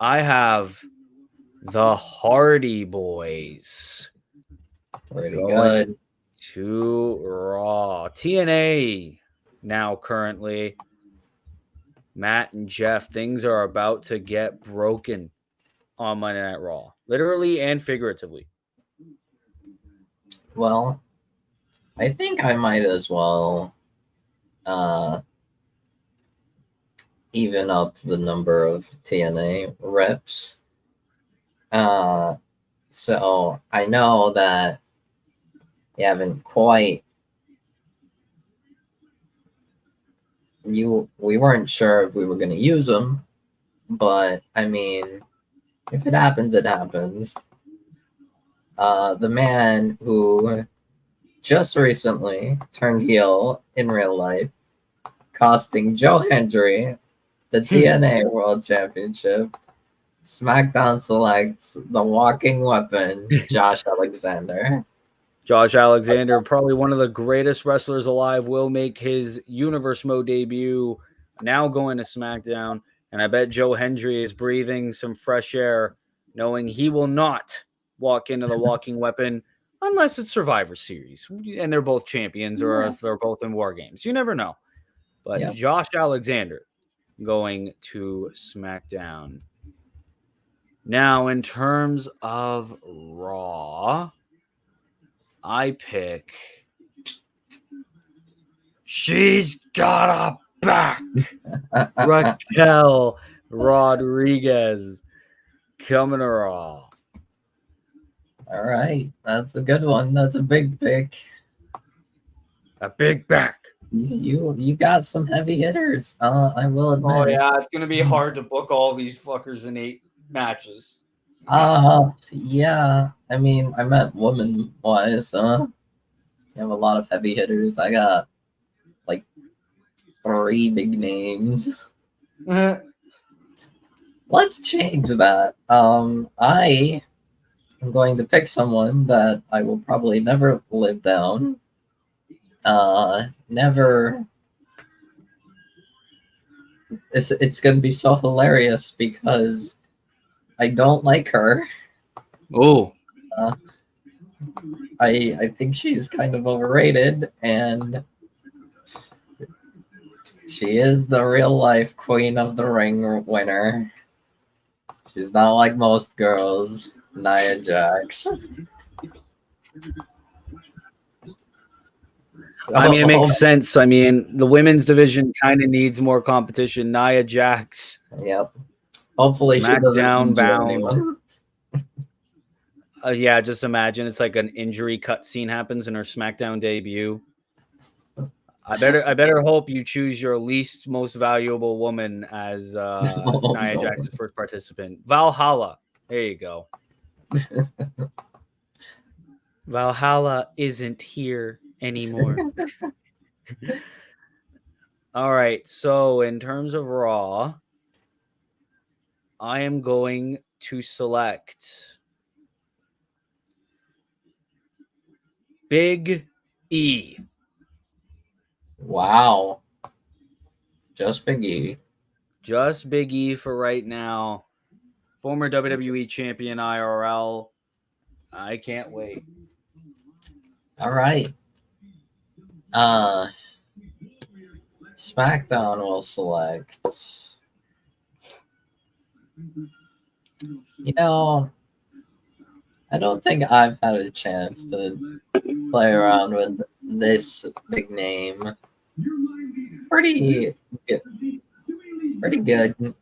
I have the Hardy Boys. Pretty Going good. to Raw. TNA now currently. Matt and Jeff, things are about to get broken on Monday Night Raw. Literally and figuratively. Well, I think I might as well even up the number of TNA reps. So I know that you haven't quite... We weren't sure if we were going to use them, but I mean, if it happens, it happens. The man who just recently turned heel in real life, costing Joe Hendry the TNA World Championship. SmackDown selects the walking weapon, Josh Alexander. Josh Alexander, probably one of the greatest wrestlers alive, will make his Universe Mode debut, now going to SmackDown. And I bet Joe Hendry is breathing some fresh air, knowing he will not walk into the walking weapon unless it's Survivor Series. And they're both champions, or if they're both in War Games. You never know. But Yep. Josh Alexander going to SmackDown. Now, in terms of Raw, I pick She's got a back. Raquel Rodriguez coming to Raw. All right, that's a good one. That's a big pick. A big back. You got some heavy hitters. I will admit. Oh yeah, it's gonna be hard to book all these fuckers in 8 matches. Yeah. I mean, I meant woman wise. You have a lot of heavy hitters. I got like 3 big names. Let's change that. I am going to pick someone that I will probably never live down. Never. It's gonna be so hilarious because I don't like her. Oh, I think she's kind of overrated, and she is the real life Queen of the Ring winner. She's not like most girls. Nia Jax. I mean, it makes sense. I mean, the women's division kind of needs more competition. Nia Jax. Yep. Hopefully she doesn't SmackDown injure bound. anyone. Yeah, just imagine it's like an injury cut scene happens in her SmackDown debut. I better hope you choose your least most valuable woman as Nia Jax's first participant. Valhalla. There you go. Valhalla isn't here anymore. All right. So in terms of Raw, I am going to select Big E. Wow. Just Big E. Just Big E for right now. Former WWE champion IRL. I can't wait. All right. SmackDown will select. You know, I don't think I've had a chance to play around with this big name. Pretty good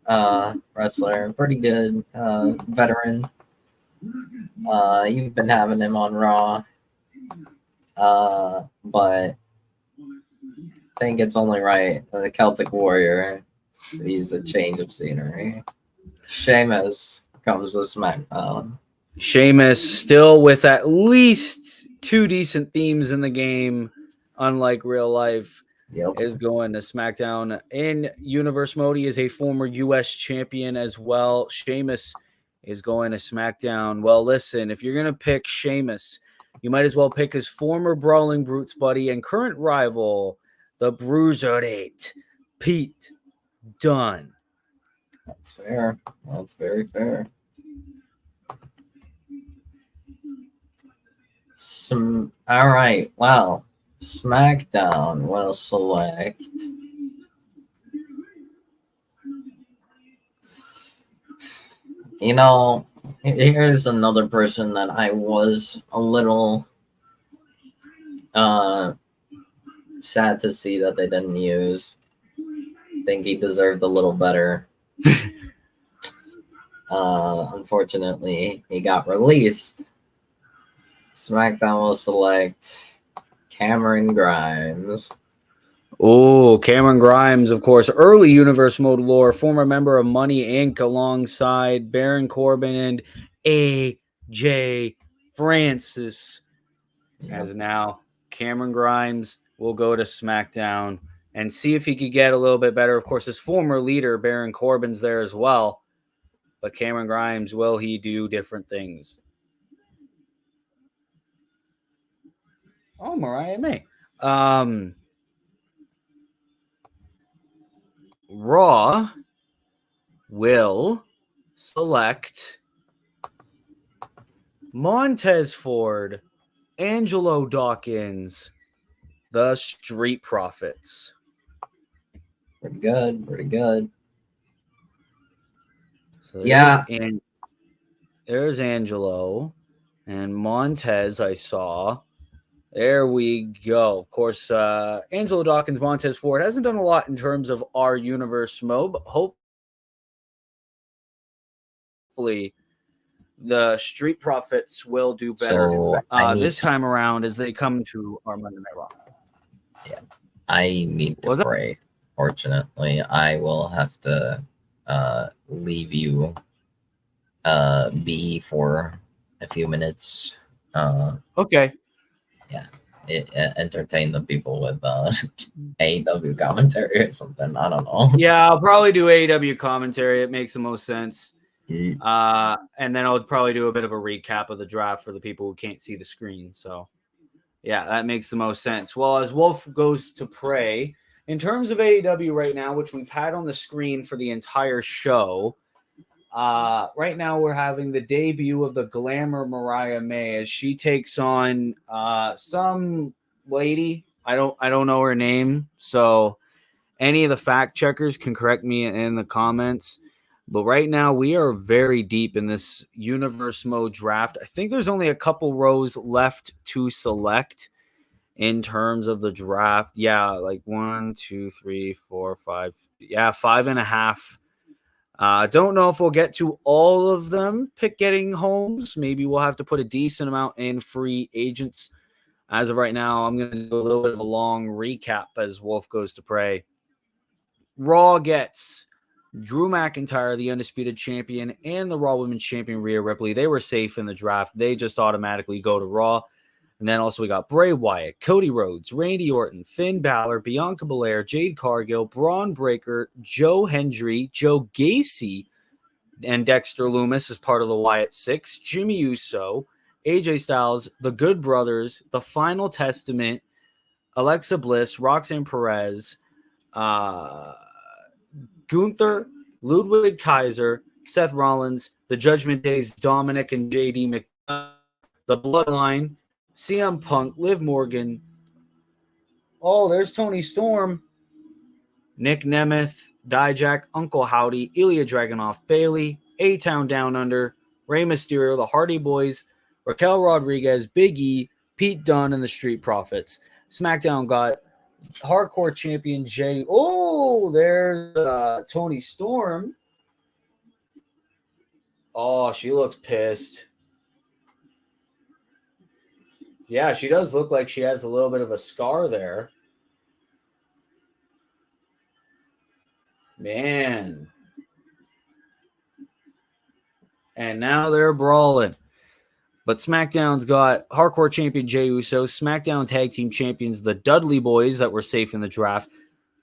wrestler. Pretty good veteran. You've been having him on Raw. But I think it's only right. The Celtic Warrior, he's a change of scenery. Sheamus comes to SmackDown. Sheamus still with at least 2 decent themes in the game, unlike real life, is going to SmackDown. In Universe mode, he is a former U.S. champion as well. Sheamus is going to SmackDown. Well, listen, if you're going to pick Sheamus, you might as well pick his former Brawling Brutes buddy and current rival, the Bruiserweight, Pete Dunne. That's fair. That's very fair. All right. Well, SmackDown will select. You know, here's another person that I was a little sad to see that they didn't use. I think he deserved a little better. Unfortunately, he got released. SmackDown will select Cameron Grimes. Oh, Cameron Grimes, of course, early Universe Mode lore, former member of Money Inc. alongside Baron Corbin and AJ Francis. As now, Cameron Grimes will go to SmackDown and see if he could get a little bit better. Of course, his former leader, Baron Corbin's there as well. But Cameron Grimes, will he do different things? Oh, Mariah May. Raw will select Montez Ford, Angelo Dawkins, the Street Profits. Pretty good. Pretty good. So yeah. There's Angelo and Montez I saw. There we go. Of course, Angelo Dawkins, Montez Ford hasn't done a lot in terms of our universe mode, but hopefully the Street Profits will do better So I need this time around as they come to our Monday Night Raw. I need to Was that? pray. Fortunately, I will have to leave you be for a few minutes. Okay. Entertain the people with AEW commentary or something. I don't know. Yeah, I'll probably do AEW commentary. It makes the most sense. Mm. And then I'll probably do a bit of a recap of the draft for the people who can't see the screen. So, yeah, that makes the most sense. Well, as Wolf goes to pray, in terms of AEW right now, which we've had on the screen for the entire show, right now we're having the debut of the Glamour Mariah May as she takes on some lady. I don't know her name, so any of the fact checkers can correct me in the comments. But right now we are very deep in this universe mode draft. I think there's only a couple rows left to select in terms of the draft. Yeah, like 1, 2, 3, 4, 5. Yeah, 5.5. Don't know if we'll get to all of them getting homes. Maybe we'll have to put a decent amount in free agents. As of right now, I'm going to do a little bit of a long recap as Wolf goes to pray. Raw gets Drew McIntyre, the undisputed champion, and the Raw Women's Champion, Rhea Ripley. They were safe in the draft. They just automatically go to Raw. And then also we got Bray Wyatt, Cody Rhodes, Randy Orton, Finn Balor, Bianca Belair, Jade Cargill, Braun Breaker, Joe Hendry, Joe Gacy, and Dexter Lumis as part of the Wyatt Six, Jimmy Uso, AJ Styles, the Good Brothers, the Final Testament, Alexa Bliss, Roxanne Perez, Gunther, Ludwig Kaiser, Seth Rollins, the Judgment Days, Dominic and JD McDonough, the Bloodline, CM Punk, Liv Morgan. Oh, there's Tony Storm, Nick Nemeth, Dijak, Uncle Howdy, Ilya Dragunov, Bailey, A-Town Down Under, Rey Mysterio, the Hardy Boys, Raquel Rodriguez, Big E, Pete Dunne, and the Street Profits. SmackDown got Hardcore Champion Jay. Oh, there's Tony Storm. Oh, she looks pissed. Yeah, she does look like she has a little bit of a scar there. Man. And now they're brawling. But SmackDown's got Hardcore Champion Jey Uso, SmackDown Tag Team Champions, the Dudley Boys that were safe in the draft,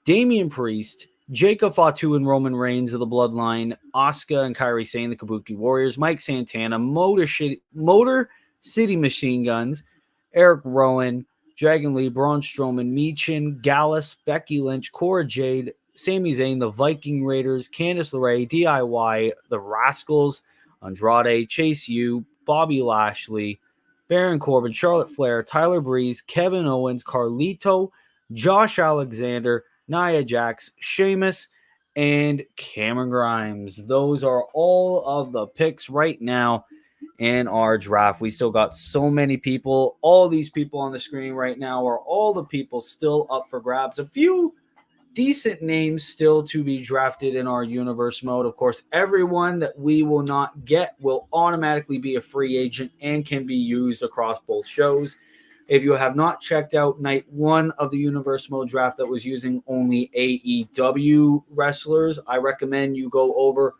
Damian Priest, Jacob Fatu and Roman Reigns of the Bloodline, Asuka and Kairi Sane, the Kabuki Warriors, Mike Santana, Motor City Machine Guns, Eric Rowan, Dragon Lee, Braun Strowman, Michin, Gallus, Becky Lynch, Cora Jade, Sami Zayn, the Viking Raiders, Candice LeRae, DIY, the Rascals, Andrade, Chase U, Bobby Lashley, Baron Corbin, Charlotte Flair, Tyler Breeze, Kevin Owens, Carlito, Josh Alexander, Nia Jax, Sheamus, and Cameron Grimes. Those are all of the picks right now in our draft. We still got so many people. All these people on the screen right now are all the people still up for grabs. A few decent names still to be drafted in our universe mode. Of course, everyone that we will not get will automatically be a free agent and can be used across both shows. If you have not checked out night 1 of the universe mode draft that was using only AEW wrestlers, I recommend you go over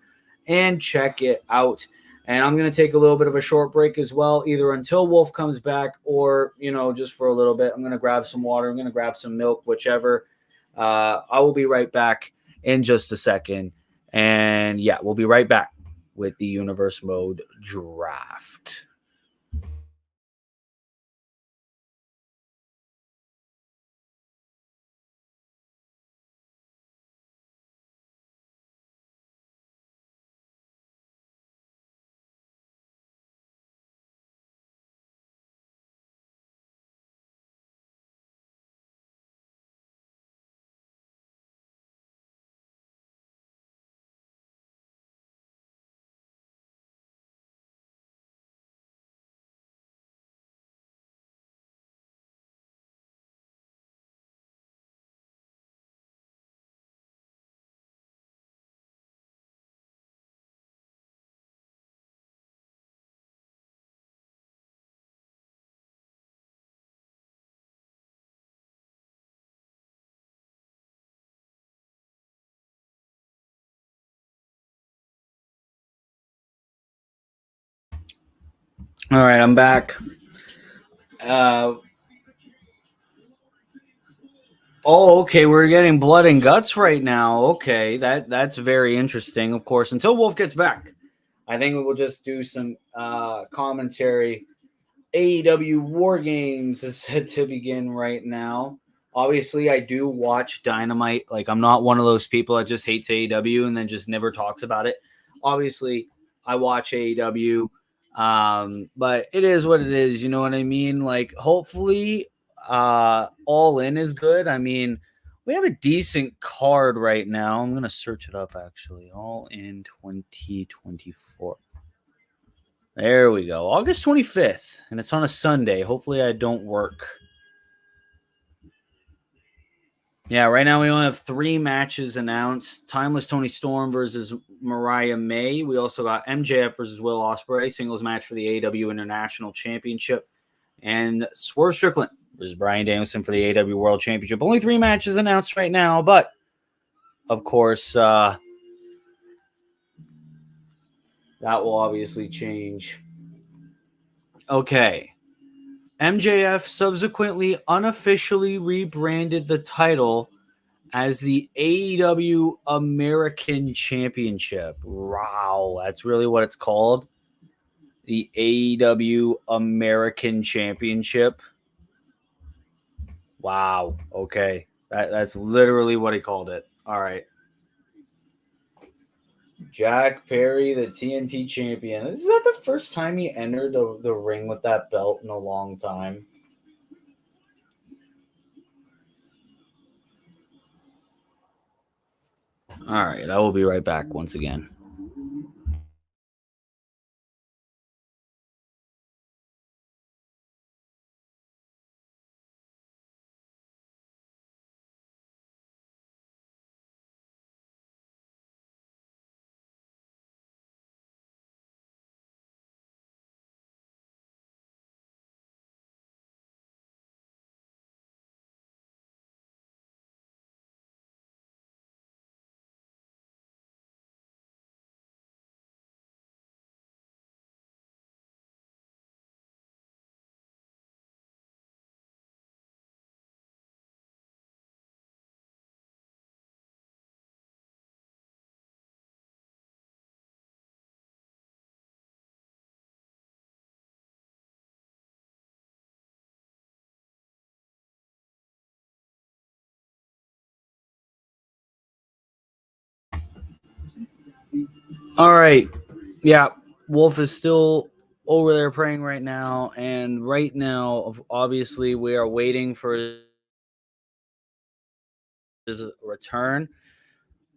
and check it out. And I'm going to take a little bit of a short break as well, either until Wolf comes back or, just for a little bit. I'm going to grab some water. I'm going to grab some milk, whichever. I will be right back in just a second. And yeah, we'll be right back with the universe mode draft. All right, I'm back. Okay, we're getting blood and guts right now. Okay, that's very interesting. Of course, until Wolf gets back, I think we'll just do some commentary. AEW War Games is set to begin right now. Obviously, I do watch Dynamite. Like, I'm not one of those people that just hates AEW and then just never talks about it. Obviously, I watch AEW, but it is what it is. You know what I mean? Like, hopefully, All In is good. I mean, we have a decent card right now. I'm gonna search it up actually. All In 2024. There we go. August 25th, and it's on a Sunday. Hopefully, I don't work. Yeah, right now we only have 3 matches announced. Timeless Tony Storm versus Mariah May. We also got MJF versus Will Ospreay, singles match for the AEW International Championship. And Swerve Strickland versus Bryan Danielson for the AEW World Championship. Only 3 matches announced right now, but of course, that will obviously change. Okay. MJF subsequently unofficially rebranded the title as the AEW American Championship. Wow, that's really what it's called. The AEW American Championship. Wow. Okay. That's literally what he called it. All right. Jack Perry, the TNT champion. Is that the first time he entered the ring with that belt in a long time? All right. I will be right back once again. All right. Yeah. Wolf is still over there praying right now. And right now, obviously, we are waiting for his return.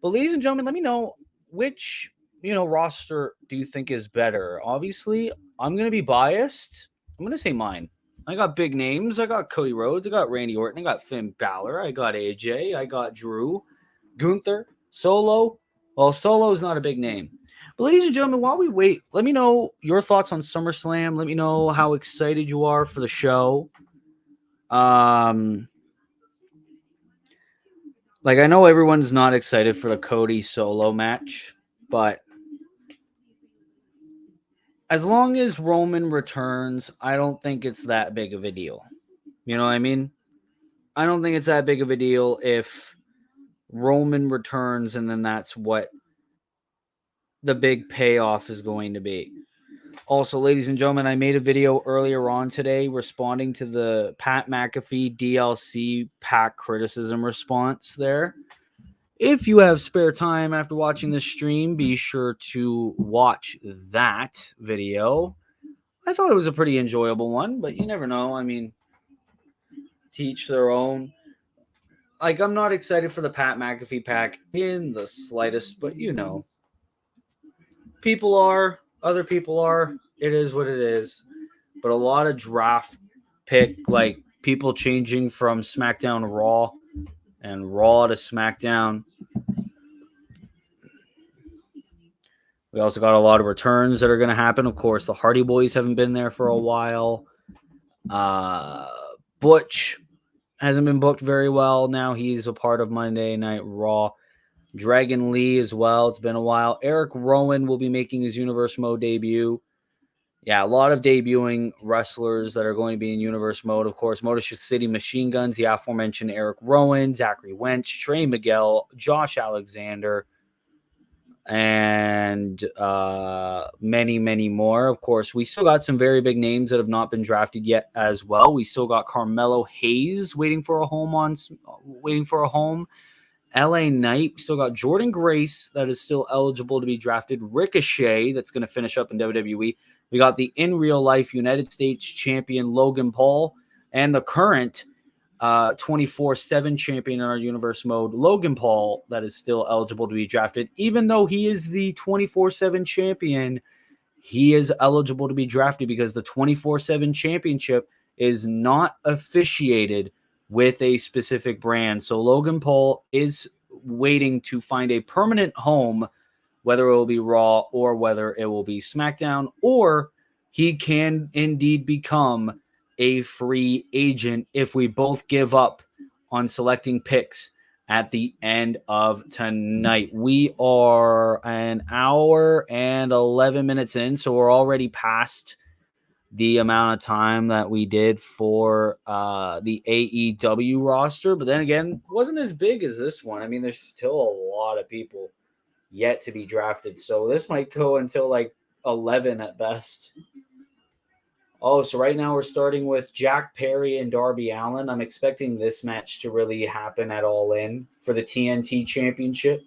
But ladies and gentlemen, let me know which, roster do you think is better? Obviously, I'm going to be biased. I'm going to say mine. I got big names. I got Cody Rhodes. I got Randy Orton. I got Finn Balor. I got AJ. I got Drew, Gunther, Solo. Well, Solo's not a big name. But ladies and gentlemen, while we wait, let me know your thoughts on SummerSlam. Let me know how excited you are for the show. Like, I know everyone's not excited for the Cody Solo match, but as long as Roman returns, I don't think it's that big of a deal. You know what I mean? I don't think it's that big of a deal if Roman returns and then that's what the big payoff is going to be. Also, ladies and gentlemen, I made a video earlier on today responding to the Pat McAfee DLC pack criticism response there. If you have spare time after watching this stream, be sure to watch that video. I thought it was a pretty enjoyable one, but you never know. I mean, to each their own. Like, I'm not excited for the Pat McAfee pack in the slightest, but people are, other people are. It is what it is. But a lot of draft pick, like people changing from SmackDown to Raw and Raw to SmackDown. We also got a lot of returns that are going to happen. Of course, the Hardy Boys haven't been there for a while. Butch hasn't been booked very well. Now he's a part of Monday Night Raw. Dragon Lee as well. It's been a while. Eric Rowan will be making his Universe Mode debut. Yeah, a lot of debuting wrestlers that are going to be in Universe mode. Of course, Motor City Machine Guns, the aforementioned Eric Rowan, Zachary Wench, Trey Miguel, Josh Alexander, and many, many more. Of course, we still got some very big names that have not been drafted yet as well. We still got Carmelo Hayes waiting for a home. LA Knight. We still got Jordan Grace that is still eligible to be drafted. Ricochet that's going to finish up in WWE. We got the in real life United States champion Logan Paul and the current 24/7 champion in our universe mode, Logan Paul, that is still eligible to be drafted. Even though he is the 24/7 champion, he is eligible to be drafted because the 24/7 championship is not officiated with a specific brand. So Logan Paul is waiting to find a permanent home, whether it will be Raw or whether it will be SmackDown, or he can indeed become a free agent if we both give up on selecting picks at the end of tonight. We are an hour and 11 minutes in, so we're already past the amount of time that we did for the AEW roster. But then again, wasn't as big as this one. I mean, there's still a lot of people yet to be drafted. So this might go until like 11 at best. Oh, so right now we're starting with Jack Perry and Darby Allin. I'm expecting this match to really happen at All In for the TNT Championship.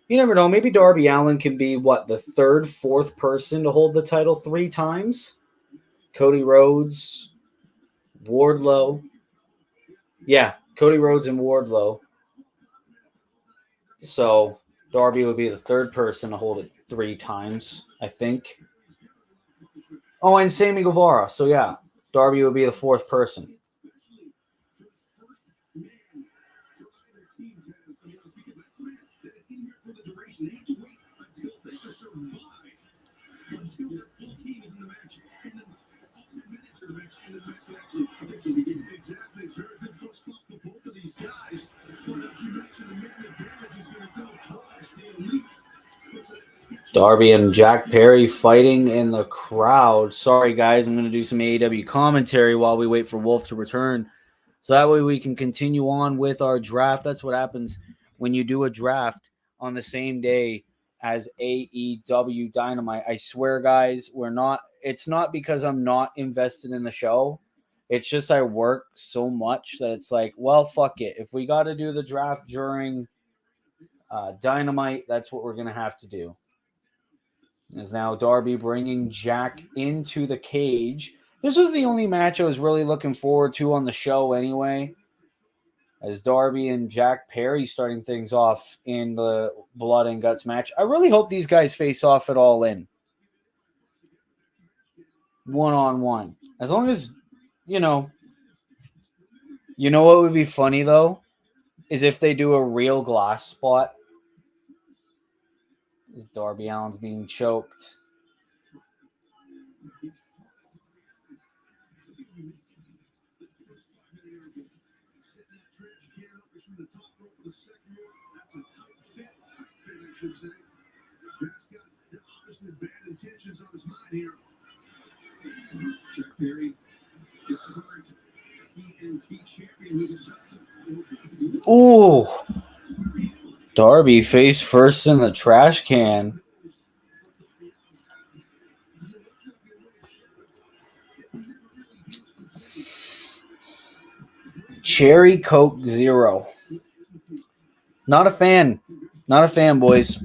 You never know. Maybe Darby Allin can be, the third, fourth person to hold the title 3 times? Cody Rhodes, Wardlow. Yeah, Cody Rhodes and Wardlow. So Darby would be the third person to hold it 3 times, I think. Oh, and Sammy Guevara. So, yeah, Darby would be the fourth person. Darby and Jack Perry fighting in the crowd. Sorry, guys. I'm going to do some AEW commentary while we wait for Wolf to return. So that way we can continue on with our draft. That's what happens when you do a draft on the same day as AEW Dynamite. I swear, guys, it's not because I'm not invested in the show. It's just I work so much that it's like, well, fuck it. If we got to do the draft during Dynamite, that's what we're going to have to do. Is now Darby bringing Jack into the cage. This was the only match I was really looking forward to on the show anyway. As Darby and Jack Perry starting things off in the Blood and Guts match. I really hope these guys face off at All In. One-on-one. As long as, you know what would be funny, though? Is if they do a real glass spot. As Darby Allin's being choked. Ooh. Darby face first in the trash can. Cherry Coke Zero. Not a fan. Not a fan, boys.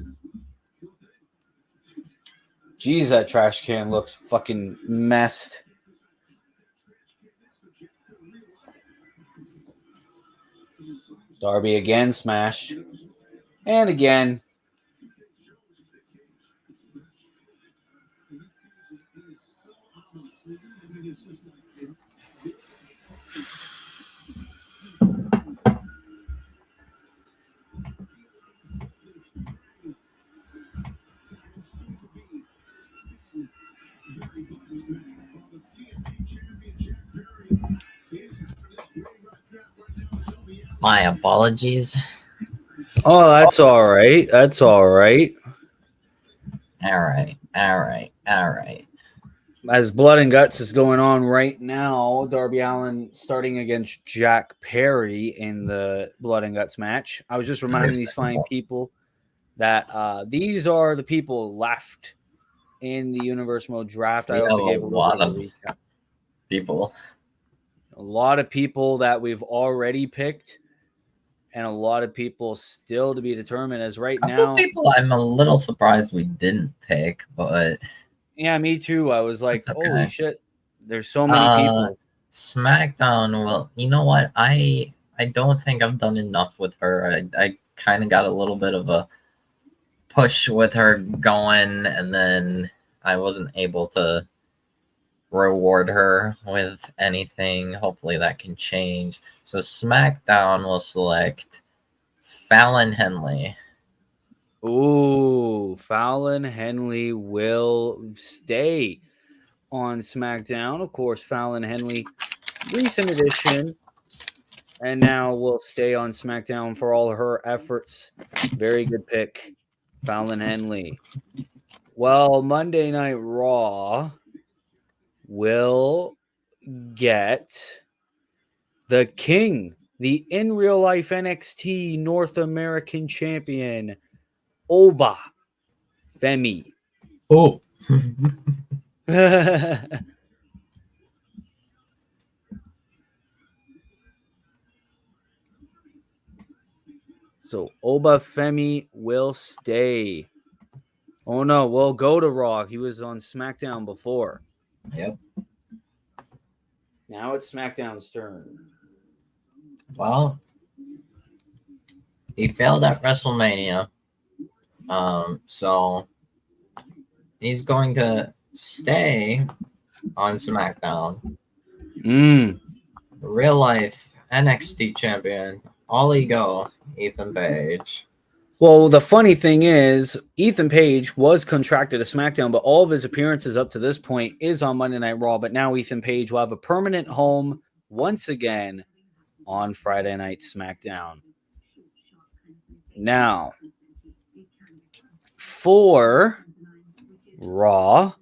Jeez, that trash can looks fucking messed. Darby again smashed. And again. My apologies. Oh, that's all right. That's all right. All right. All right. As Blood and Guts is going on right now, Darby Allin starting against Jack Perry in the Blood and Guts match. I was just reminding these fine people that these are the people left in the Universe Mode draft. We I also have gave a a little bit lot of a of recap. people. A lot of people that we've already picked, and a lot of people still to be determined. As right A couple now, people I'm a little surprised we didn't pick, but yeah, me too. I was like, That's holy okay. shit, there's so many people. SmackDown. Well, you know what? I don't think I've done enough with her. I kind of got a little bit of a push with her going, and then I wasn't able to reward her with anything. Hopefully that can change. So SmackDown will select Fallon Henley. Ooh, Fallon Henley will stay on SmackDown. Of course, Fallon Henley, recent addition, and now will stay on SmackDown for all her efforts. Very good pick, Fallon Henley. Well, Monday Night Raw will get the King, the in real life NXT North American champion, Oba Femi. Oh. So Oba Femi will stay. Oh no, we'll go to Raw. He was on SmackDown before. Yep. Now it's SmackDown's turn. Well, he failed at WrestleMania. So he's going to stay on SmackDown. Real life NXT champion, All Ego, Ethan Page. Well, the funny thing is, Ethan Page was contracted to SmackDown, but all of his appearances up to this point is on Monday Night Raw. But now Ethan Page will have a permanent home once again on Friday Night SmackDown. Now, for Raw,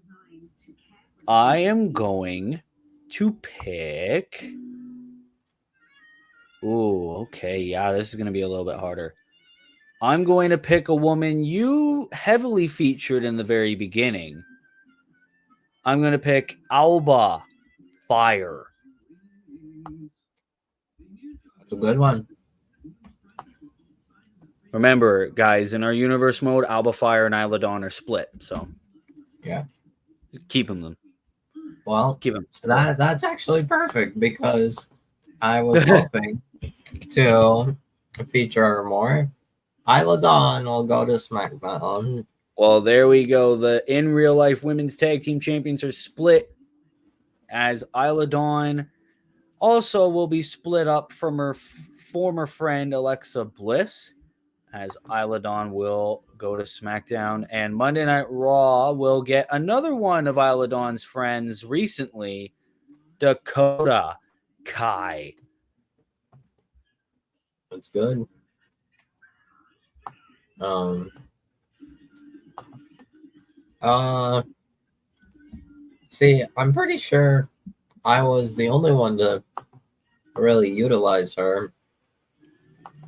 I am going to pick. Ooh, okay. Yeah, this is going to be a little bit harder. I'm going to pick a woman you heavily featured in the very beginning. I'm going to pick Alba Fire. That's a good one. Remember, guys, in our universe mode, Alba Fire and Isla Dawn are split. So, yeah, keep them. Well, keep them. That's actually perfect because I was hoping to feature her more. Isla Dawn will go to SmackDown. Well, there we go. The in real life women's tag team champions are split, as Isla Dawn also will be split up from her former friend Alexa Bliss, as Isla Dawn will go to SmackDown, and Monday Night Raw will get another one of Isla Dawn's friends recently, Dakota Kai. That's good. See, I'm pretty sure I was the only one to really utilize her.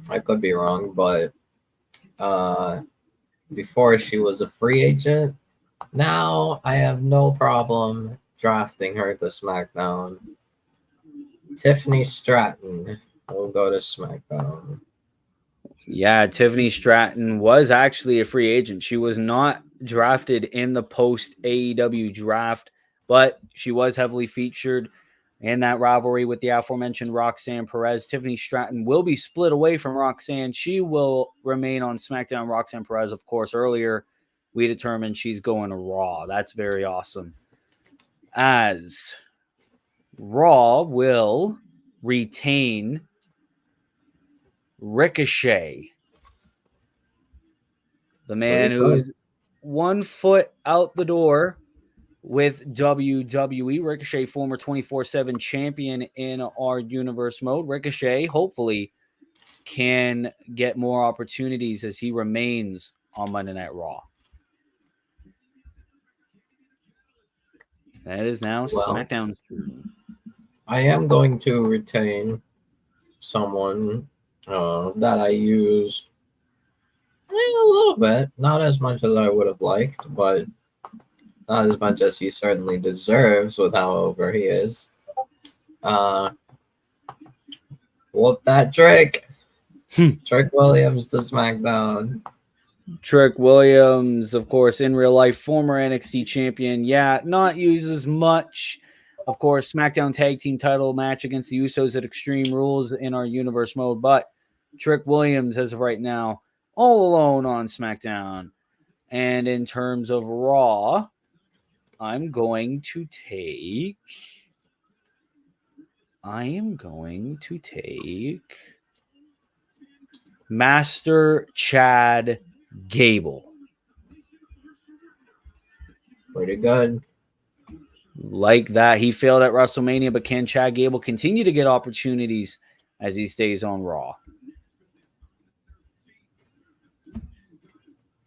I could be wrong, but before she was a free agent, now I have no problem drafting her to SmackDown. Tiffany Stratton will go to SmackDown. Yeah, Tiffany Stratton was actually a free agent. She was not drafted in the post AEW draft, but she was heavily featured in that rivalry with the aforementioned Roxanne Perez. Tiffany Stratton will be split away from Roxanne. She will remain on SmackDown. Roxanne Perez, of course, earlier we determined she's going to Raw. That's very awesome. As Raw will retain Ricochet, the man who's 1 foot out the door with WWE. Ricochet, former 24/7 champion in our universe mode. Ricochet hopefully can get more opportunities as he remains on Monday Night Raw. That is now Well, SmackDown's. I am going to retain someone that I used a little bit, not as much as I would have liked, but not as much as he certainly deserves with how over he is. Whoop that trick. Trick Williams to SmackDown. Trick Williams, of course, in real life, former NXT champion. Yeah, not used as much. Of course, SmackDown Tag Team title match against the Usos at Extreme Rules in our universe mode. But Trick Williams, as of right now, all alone on SmackDown. And in terms of Raw, I'm going to take Master Chad Gable. Pretty good. Like that. He failed at WrestleMania, but can Chad Gable continue to get opportunities as he stays on Raw?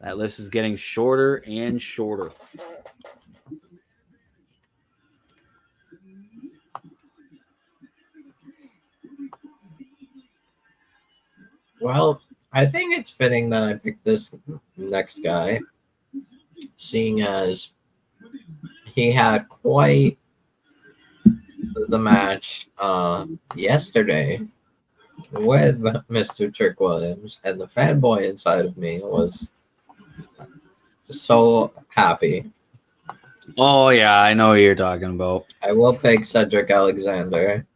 That list is getting shorter and shorter. Well, I think it's fitting that I picked this next guy, seeing as he had quite the match yesterday with Mr. Trick Williams, and the fanboy inside of me was so happy. Oh, yeah, I know what you're talking about. I will pick Cedric Alexander.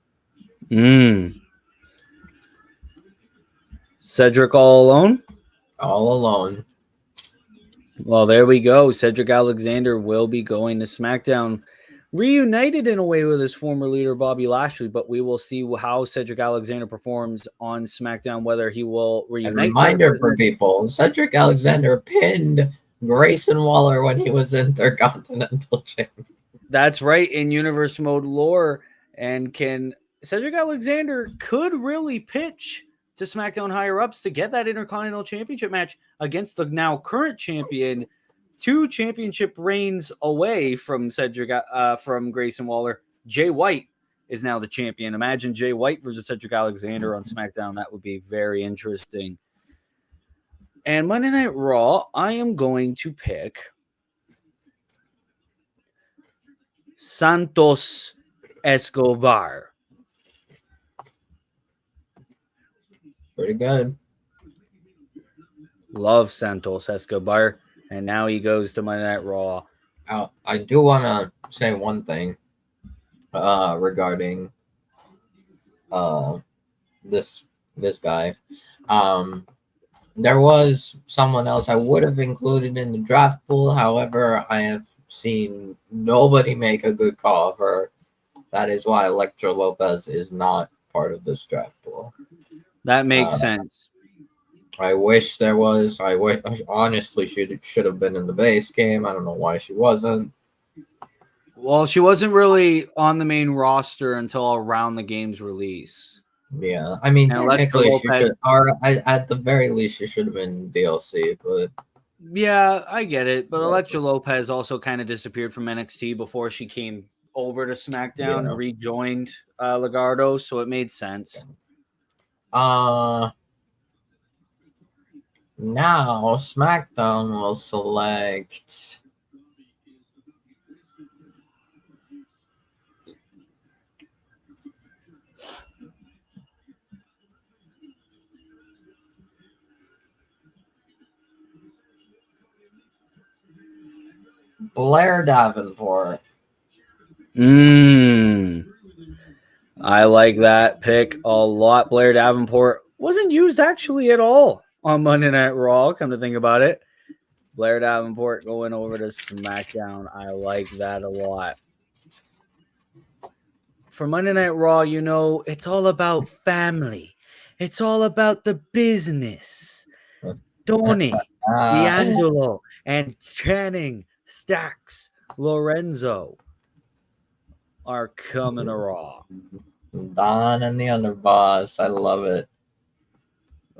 Cedric all alone? All alone. Well, there we go. Cedric Alexander will be going to SmackDown, reunited in a way with his former leader, Bobby Lashley, but we will see how Cedric Alexander performs on SmackDown, whether he will reunite. A reminder for people, Cedric Alexander pinned Grayson Waller when he was Intercontinental Champion. That's right, in Universe Mode lore. And Cedric Alexander could really pitch to SmackDown higher-ups to get that Intercontinental Championship match against the now current champion, 2 championship reigns away from from Grayson Waller. Jay White is now the champion. Imagine Jay White versus Cedric Alexander on SmackDown. That would be very interesting. And Monday Night Raw, I am going to pick Santos Escobar. Pretty good. Love Santos Escobar. And now he goes to Monday Night Raw. I do want to say one thing regarding this guy. There was someone else I would have included in the draft pool. However, I have seen nobody make a good call for. That is why Elektra Lopez is not part of this draft pool. That makes sense. I wish there was. I honestly should have been in the base game. I don't know why she wasn't. Well, she wasn't really on the main roster until around the game's release. Yeah, I mean, And technically Elektra she should, or at the very least, she should have been DLC. But yeah, I get it. But Elektra Lopez also kind of disappeared from NXT before she came over to SmackDown and rejoined Legado, so it made sense. Now SmackDown will select Blair Davenport. I like that pick a lot. Blair Davenport wasn't used actually at all on Monday Night Raw, come to think about it. Blair Davenport going over to SmackDown. I like that a lot. For Monday Night Raw, you know, it's all about family. It's all about the business. Tony, D'Angelo, and Channing, Stacks, Lorenzo are coming to Raw. Don and the Underboss. I love it.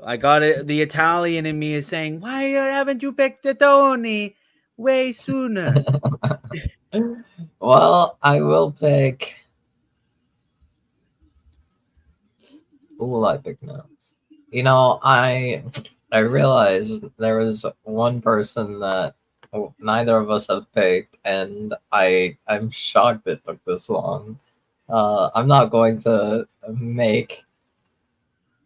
I got it. The Italian in me is saying, why haven't you picked the Tony way sooner? Well, I will pick. Who will I pick now? You know, I realized there was one person that neither of us have picked, and I'm shocked it took this long. I'm not going to make.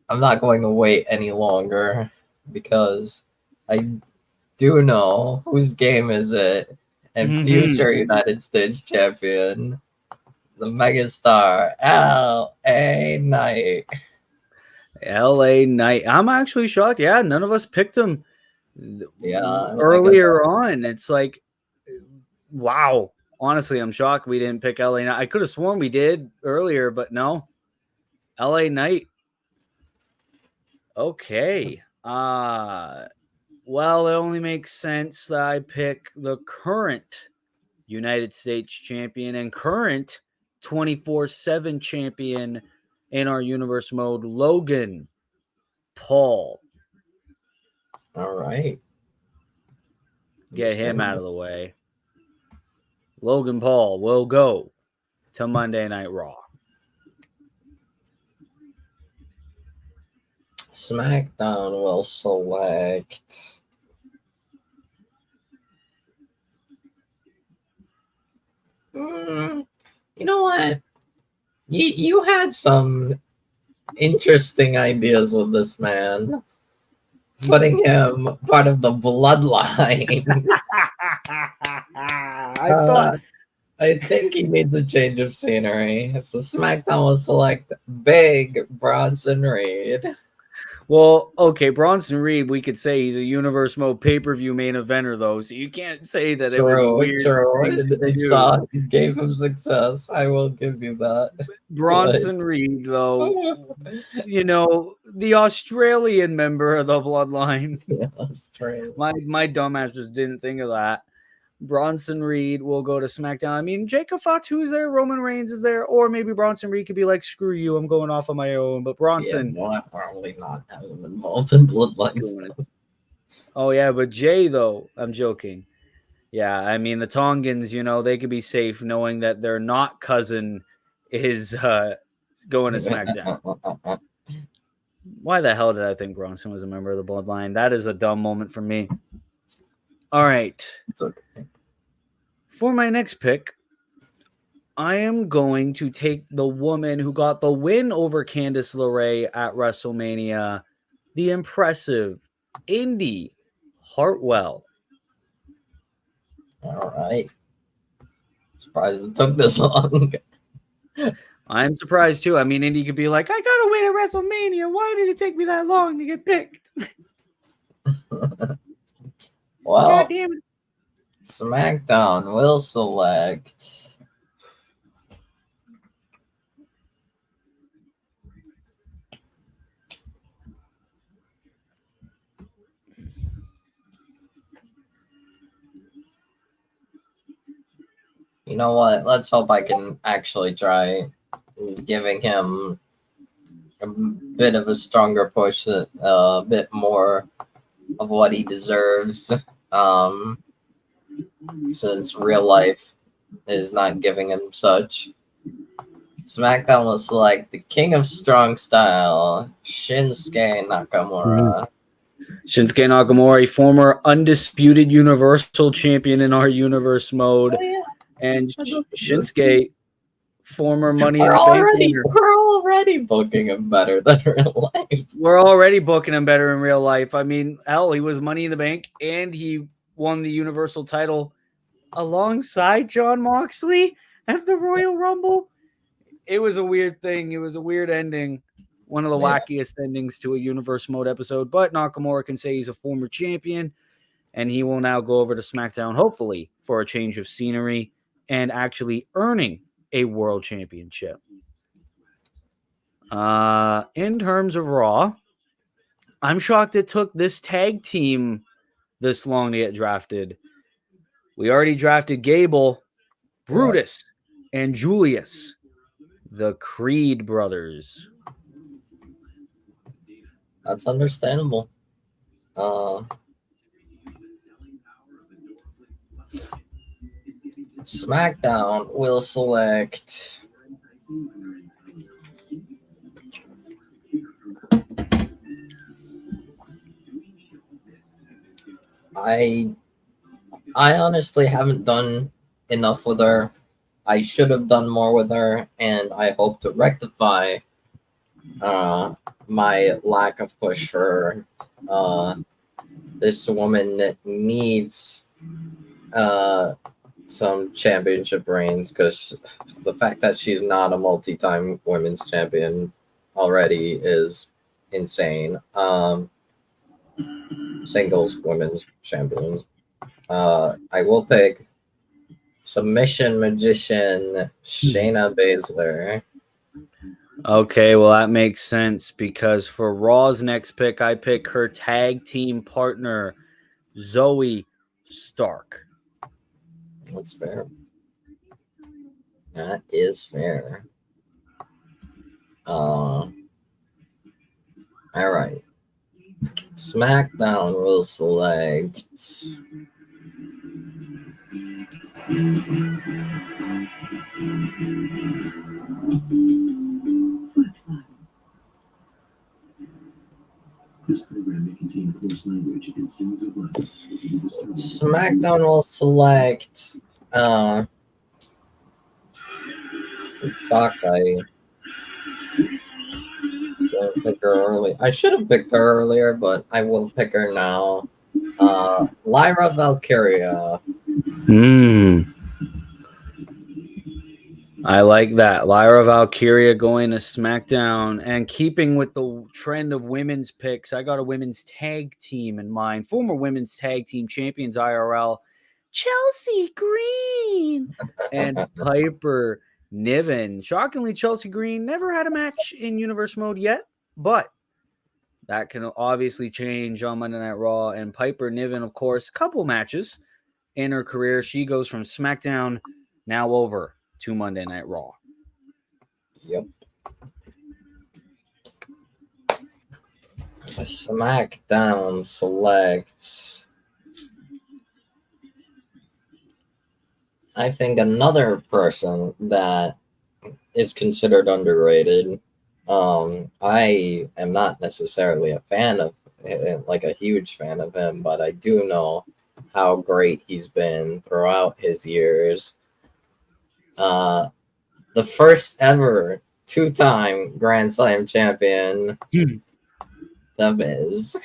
I'm not going to wait any longer because I do know whose game is it, and future United States champion, the megastar L.A. Knight. LA Knight. I'm actually shocked. Yeah, none of us picked him Yeah, earlier on. It's like, wow. Honestly, I'm shocked we didn't pick LA Knight. I could have sworn we did earlier, but no. LA Knight. Okay. Well, it only makes sense that I pick the current United States champion and current 24/7 champion in our universe mode, Logan Paul. All right. Get him out of the way. Logan Paul will go to Monday Night Raw. SmackDown will select. You know what? You had some interesting ideas with this man. Putting him part of the bloodline. I think he needs a change of scenery. So SmackDown will select Big Bronson Reed. Well, okay, Bronson Reed, we could say he's a universe mode pay-per-view main eventer, though, so you can't say that it was a weird thing to do. It gave him success. I will give you that. Bronson Reed, though, you know, the Australian member of the bloodline. Yeah, Australia. My dumbass just didn't think of that. Bronson Reed will go to SmackDown. I mean, Jacob Fatu's there, Roman Reigns is there, or maybe Bronson Reed could be like, screw you, I'm going off on my own. But Bronson. Yeah, no, I'm probably not have him involved in bloodlines. Oh, yeah, but Jay, though, I'm joking. Yeah, I mean, the Tongans, you know, they could be safe knowing that their not cousin is going to SmackDown. Why the hell did I think Bronson was a member of the bloodline? That is a dumb moment for me. All right. It's okay. For my next pick, I am going to take the woman who got the win over Candice LeRae at WrestleMania, the impressive Indy Hartwell. All right. Surprised it took this long. I'm surprised too. I mean, Indy could be like, I got to win at WrestleMania. Why did it take me that long to get picked? Well, God damn it. SmackDown will select. You know what? Let's hope I can actually try giving him a bit of a stronger push, a bit more of what he deserves. Since real life is not giving him such. SmackDown will select the King of Strong Style, Shinsuke Nakamura. Shinsuke Nakamura, a former undisputed Universal Champion in our universe mode. And Shinsuke, former Money in the Bank winner. We're already booking him better than real life. We're already booking him better in real life. I mean, hell, he was Money in the Bank and he won the Universal title alongside Jon Moxley at the Royal Rumble. It was a weird thing. It was a weird ending. One of the wackiest endings to a Universe Mode episode. But Nakamura can say he's a former champion. And he will now go over to SmackDown, hopefully, for a change of scenery and actually earning a world championship. In terms of Raw, I'm shocked it took this tag team this long to get drafted. We already drafted Gable, Brutus, and Julius, the Creed brothers. That's understandable. SmackDown will select I honestly haven't done enough with her. I should have done more with her, and I hope to rectify my lack of push for her. This woman needs some championship reigns because the fact that she's not a multi-time women's champion already is insane. Singles women's champions. I will pick submission magician Shayna Baszler. Okay, well, that makes sense because for Raw's next pick, I pick her tag team partner, Zoe Stark. That's fair. That is fair. All right. SmackDown will select This program may contain coarse language and scenes of violence. SmackDown will select shocked I didn't pick her early. I should have picked her earlier, but I will pick her now. Lyra Valkyria. I like that. Lyra Valkyria going to SmackDown. And keeping with the trend of women's picks, I got a women's tag team in mind. Former women's tag team champions IRL, Chelsea Green and Piper Niven. Shockingly, Chelsea Green never had a match in Universe Mode yet, but that can obviously change on Monday Night Raw. And Piper Niven, of course, couple matches in her career. She goes from SmackDown now over to Monday Night Raw. Yep. SmackDown selects, I think, another person that is considered underrated. I am not necessarily a fan of, like a huge fan of him, but I do know how great he's been throughout his years. The first ever two-time Grand Slam champion, The Miz.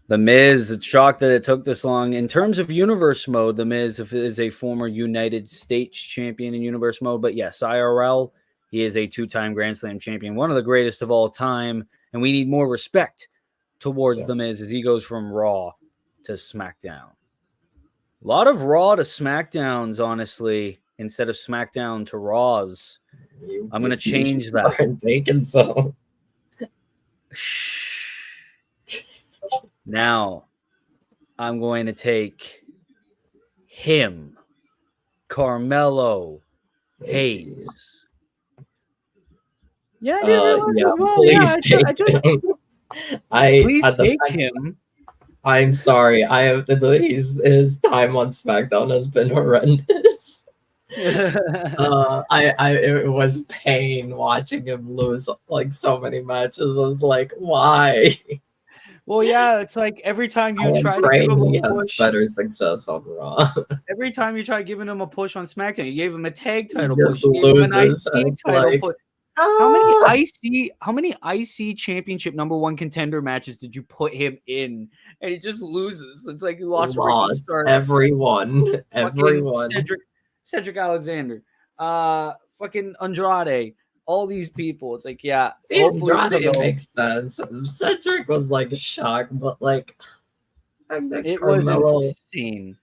The Miz, it's shocked that it took this long. In terms of Universe Mode, The Miz is a former United States champion in Universe Mode. But yes, IRL, he is a two-time Grand Slam champion, one of the greatest of all time. And we need more respect towards The Miz as he goes from Raw to SmackDown. A lot of Raw to SmackDowns, honestly, instead of SmackDown to Raws. I'm going to change that. Taking so. Now, I'm going to take him, Carmelo Hayes. Yeah, I didn't realize as well. Please take him. Please take him. I'm sorry. His time on SmackDown has been horrendous. It was pain watching him lose like so many matches. I was like, why? Well, yeah, it's like every time you try to give him a push, better success on Raw. Every time you try giving him a push on SmackDown, you gave him a tag title push, you you gave him an IC title push. How many IC championship #1 contender matches did you put him in? And he just loses. It's like he lost everyone. Cedric Alexander, fucking Andrade, all these people. It's like, yeah, Andrade, it makes sense. Cedric was like a shock, but like it was insane.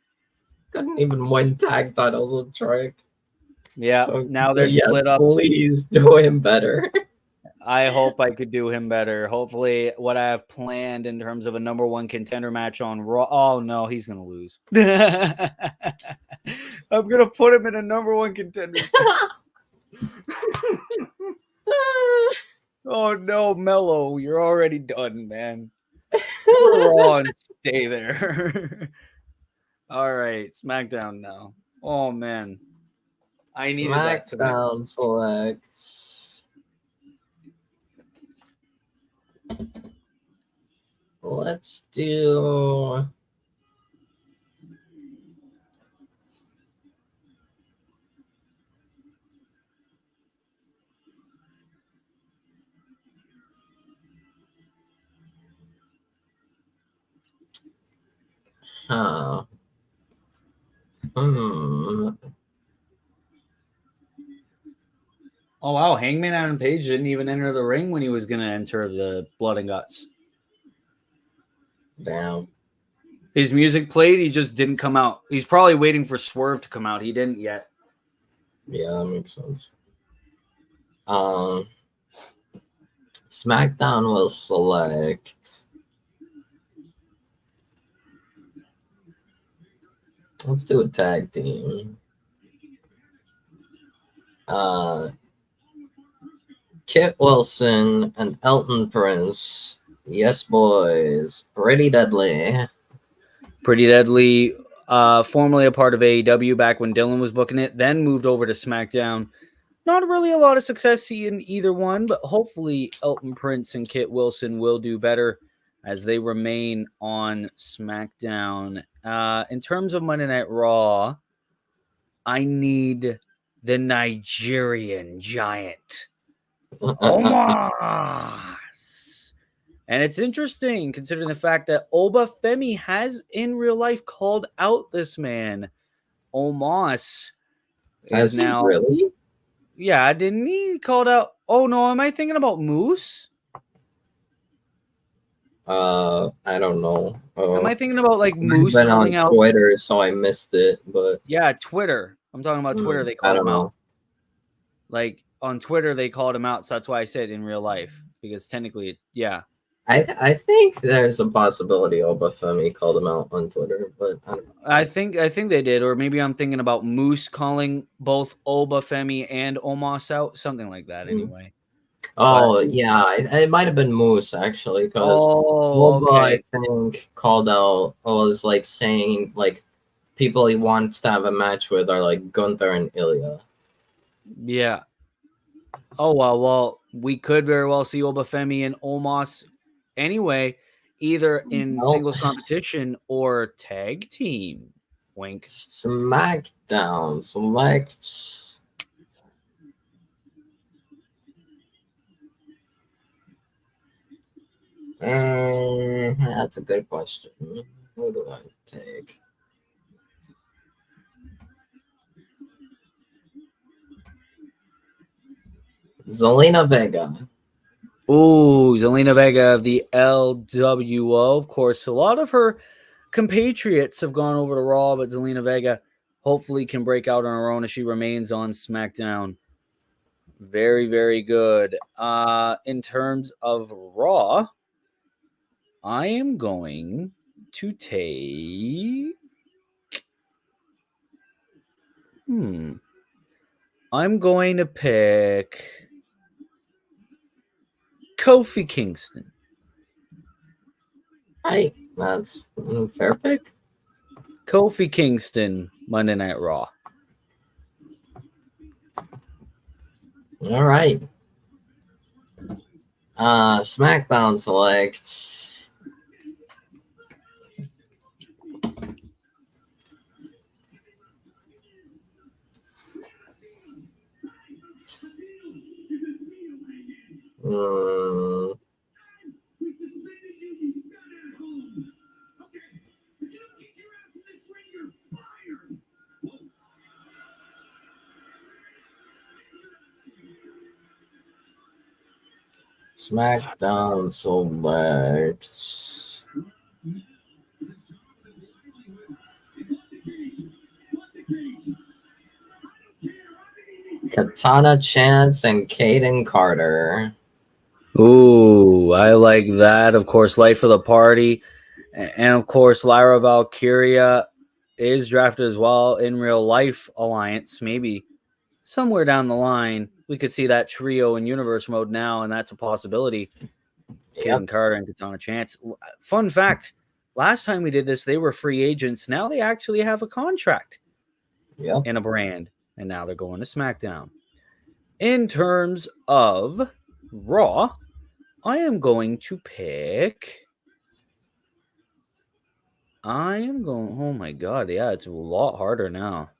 Couldn't even win tag titles with Trick. Yeah, so, now they're split up. Please do him better. I hope I could do him better. Hopefully, what I have planned in terms of a #1 contender match on Raw. Oh no, he's gonna lose. I'm gonna put him in a #1 contender. Oh no, Mello, you're already done, man. Go Raw and stay there. All right, SmackDown now. Oh man. I needed that tonight. SmackDown selects. Let's do. Huh. Hmm. Oh wow, Hangman Adam Page didn't even enter the ring when he was going to enter the Blood and Guts. Damn. His music played, he just didn't come out. He's probably waiting for Swerve to come out. He didn't yet. Yeah, that makes sense. SmackDown will select. Let's do a tag team. Kit Wilson and Elton Prince. Yes, boys. Pretty deadly. Pretty Deadly, formerly a part of AEW back when Dylan was booking it, then moved over to SmackDown. Not really a lot of success in either one, but hopefully Elton Prince and Kit Wilson will do better as they remain on SmackDown. In terms of Monday Night Raw, I need the Nigerian Giant, Omos. And it's interesting considering the fact that Oba Femi has in real life called out this man. Omos Has is he now. really? Yeah, didn't he called out? Oh no, am I thinking about Moose? I don't know. Am I thinking about like I've Moose been calling on out? Twitter, so I missed it. But Yeah, Twitter. I'm talking about Twitter. They I called don't him know. out. Like on Twitter, they called him out. So that's why I said in real life because technically, yeah. I think there's a possibility Obafemi called him out on Twitter, but I don't know. I think they did, or maybe I'm thinking about Moose calling both Oba Femi and Omos out, something like that. Anyway. Oh yeah, it might have been Moose actually, because Oh, Oba okay. I think called out was like saying like people he wants to have a match with are like Gunther and Ilya. Yeah. Oh well, we could very well see Oba Femi and Omos anyway, either in Nope. singles competition or tag team. Wink. SmackDown select. That's a good question. Who do I take? Zelina Vega. Ooh, Zelina Vega of the LWO. Of course, a lot of her compatriots have gone over to Raw, but Zelina Vega hopefully can break out on her own as she remains on SmackDown. Very, very good. In terms of Raw, I am going to take. I'm going to pick Kofi Kingston. Right, that's a fair pick. Kofi Kingston, Monday Night Raw. All right. SmackDown selects. SmackDown selects. Katana Chance and Kaden Carter. Ooh, I like that. Of course, Life of the Party. And of course, Lyra Valkyria is drafted as well in real life alliance. Maybe somewhere down the line, we could see that trio in universe mode now, and that's a possibility. Yep. Kaden Carter and Katana Chance. Fun fact, last time we did this, they were free agents. Now they actually have a contract Yep. in a brand. and now they're going to SmackDown. In terms of Raw, I am going to pick. Oh my God. Yeah, it's a lot harder now.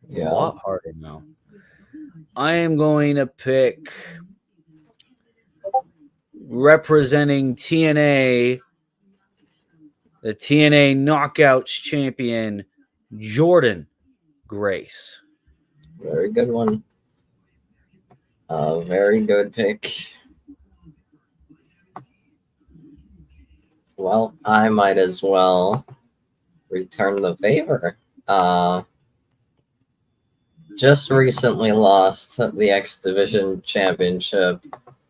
Yeah. A lot harder now. I am going to pick representing TNA, the TNA Knockouts champion, Jordan Grace. Very good one. Very good pick. Well, I might as well return the favor. Just recently lost the X Division Championship.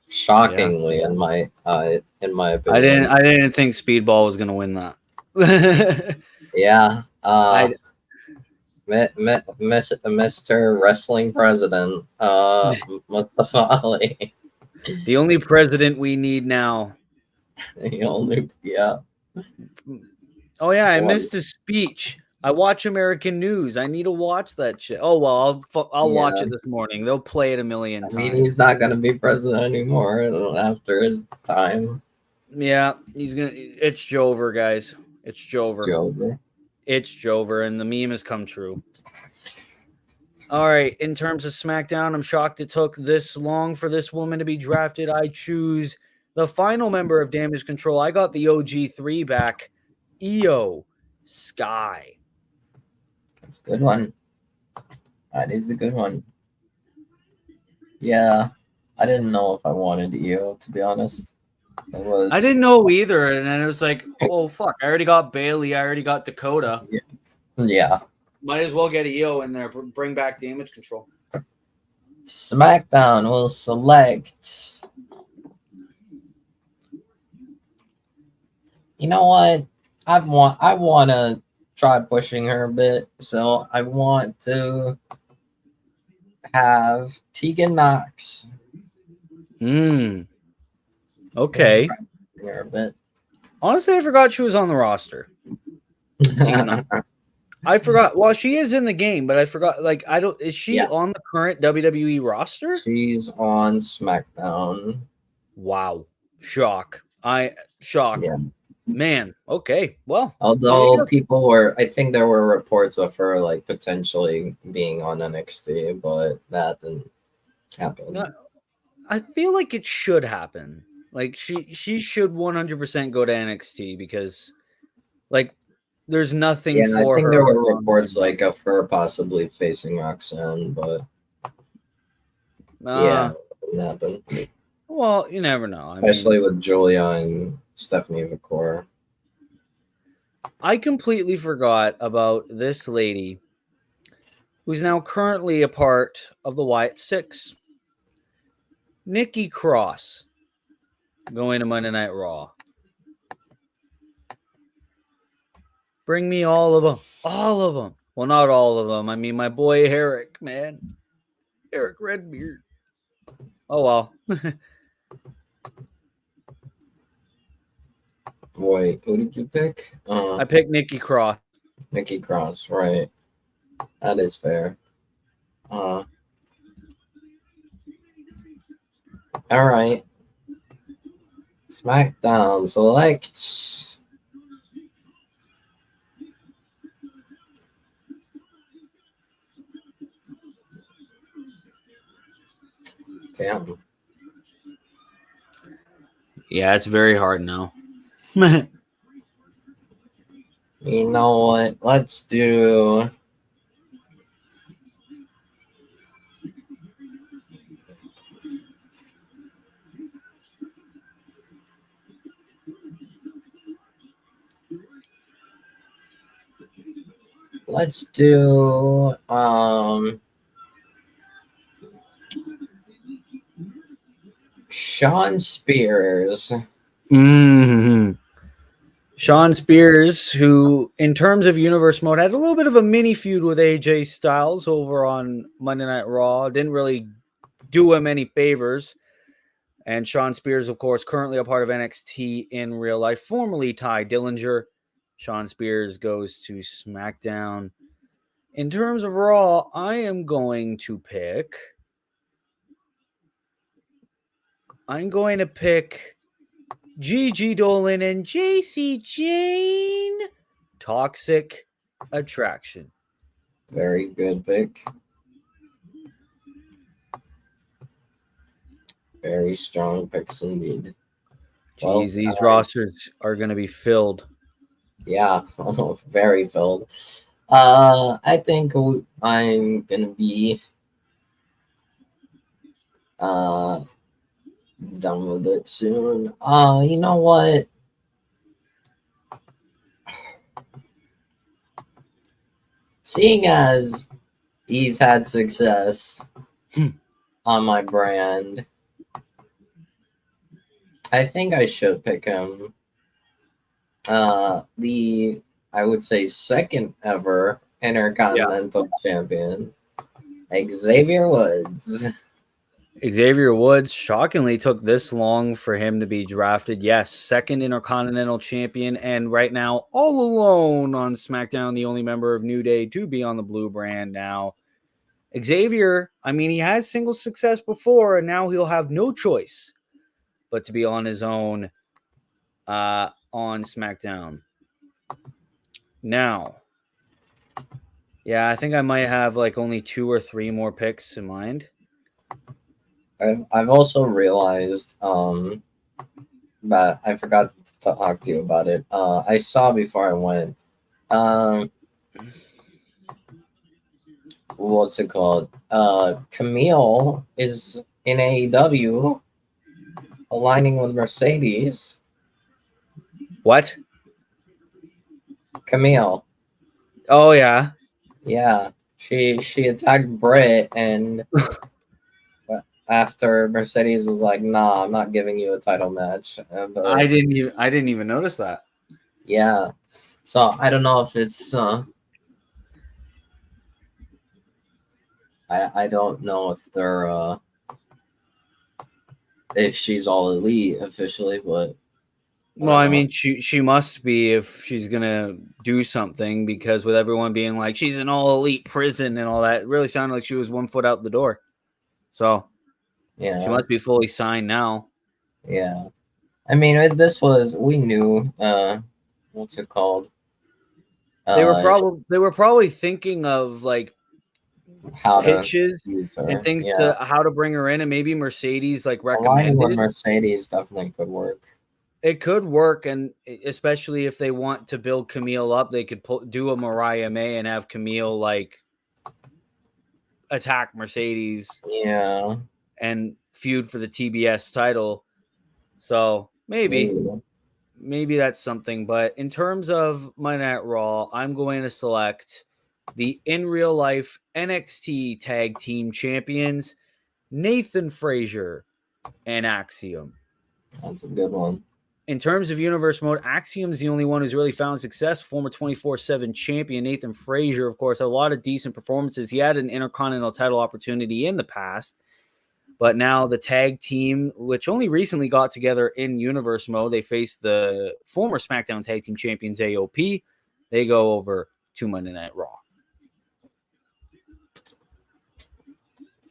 Shockingly, in my opinion. I didn't think Speedball was going to win that. Yeah. Mr. Wrestling President, Mustafa Ali. The only president we need now. The only, yeah. Oh yeah, I Boy. missed his speech. I watch American news. I need to watch that shit. Oh well, I'll watch Yeah. it this morning. They'll play it a million I times. mean, he's not gonna be president anymore after his time. Yeah, he's gonna. It's Jover, guys. It's Jover. It's Jover, and the meme has come true. All right. In terms of SmackDown, I'm shocked it took this long for this woman to be drafted. I choose the final member of Damage Control. I got the OG3 back, Io Sky. That's a good one. That is a good one. Yeah, I didn't know if I wanted Io, to be honest. I didn't know either, and then it was like, oh fuck! I already got Bailey. I already got Dakota. Yeah. Might as well get Io in there. Bring back Damage Control. SmackDown will select. You know what? I want to try pushing her a bit, so I want to have Tegan Knox. Okay. Her a bit. Honestly, I forgot she was on the roster. I forgot. Well, she is in the game, but I forgot. Like, I don't. Is she on the current WWE roster? She's on SmackDown. Wow. Shock. Shock. Yeah. Man. Okay. Well. Although I think there were reports of her like potentially being on NXT, but that didn't happen. I feel like it should happen. Like she should 100% go to NXT because, like, there's nothing for her. I think there were reports like of her possibly facing Roxanne, but yeah, it didn't happen. Well, you never know. Especially with Julia and Stephanie Vicor. I completely forgot about this lady who's now currently a part of the Wyatt Six. Nikki Cross going to Monday Night Raw. Bring me all of them. All of them. Well, not all of them. I mean, my boy Eric, man. Eric Redbeard. Oh, well. Wait, who did you pick? I picked Nikki Cross. Nikki Cross, right. That is fair. All right. SmackDown selects. Damn. Yeah, it's very hard now. You know what? Let's do. Let's do Shawn Spears. Mm-hmm. Shawn Spears, who in terms of universe mode had a little bit of a mini feud with AJ Styles over on Monday Night Raw. Didn't really do him any favors. And Shawn Spears, of course, currently a part of NXT in real life, formerly Ty Dillinger. Shawn Spears goes to SmackDown. In terms of Raw, I am going to pick. Gigi Dolan and JC Jane. Toxic Attraction. Very good pick. Very strong picks indeed. Well, Jeez, these rosters are going to be filled. Yeah, very filled. I think I'm gonna be done with it soon. You know what? Seeing as he's had success on my brand, I think I should pick him. I would say second ever Intercontinental Champion, Xavier Woods. Xavier Woods shockingly took this long for him to be drafted. Yes, second Intercontinental Champion, and right now all alone on SmackDown, the only member of New Day to be on the blue brand now. Xavier, I mean, he has single success before, and now he'll have no choice but to be on his own on SmackDown. Now, yeah, I think I might have like only 2 or 3 more picks in mind. I've also realized, but I forgot to talk to you about it. I saw before I went. What's it called? Camille is in AEW, aligning with Mercedes. What? Camille. Oh yeah. Yeah, she attacked Britt, and after Mercedes was like, "Nah, I'm not giving you a title match." But, I didn't even notice that. Yeah, so I don't know if it's. I don't know if they're if she's all elite officially, but well, I mean, she must be if she's gonna do something, because with everyone being like she's an all elite prison and all that, it really sounded like she was 1 foot out the door. So yeah, she must be fully signed now. Yeah, I mean, we knew what's it called? They were probably thinking of like how pitches to use her. and things to how to bring her in, and maybe Mercedes like aligning with recommended. Mercedes definitely could work. It could work, and especially if they want to build Camille up, they could do a Mariah May and have Camille like attack Mercedes, and feud for the TBS title. So maybe that's something. But in terms of Monday Night Raw, I'm going to select the in real life NXT Tag Team Champions, Nathan Frazier and Axiom. That's a good one. In terms of universe mode, Axiom's the only one who's really found success. Former 24/7 champion Nathan Frazier, of course, had a lot of decent performances. He had an Intercontinental title opportunity in the past, but now the tag team, which only recently got together in universe mode, they faced the former SmackDown Tag Team Champions AOP. They go over to Monday Night Raw.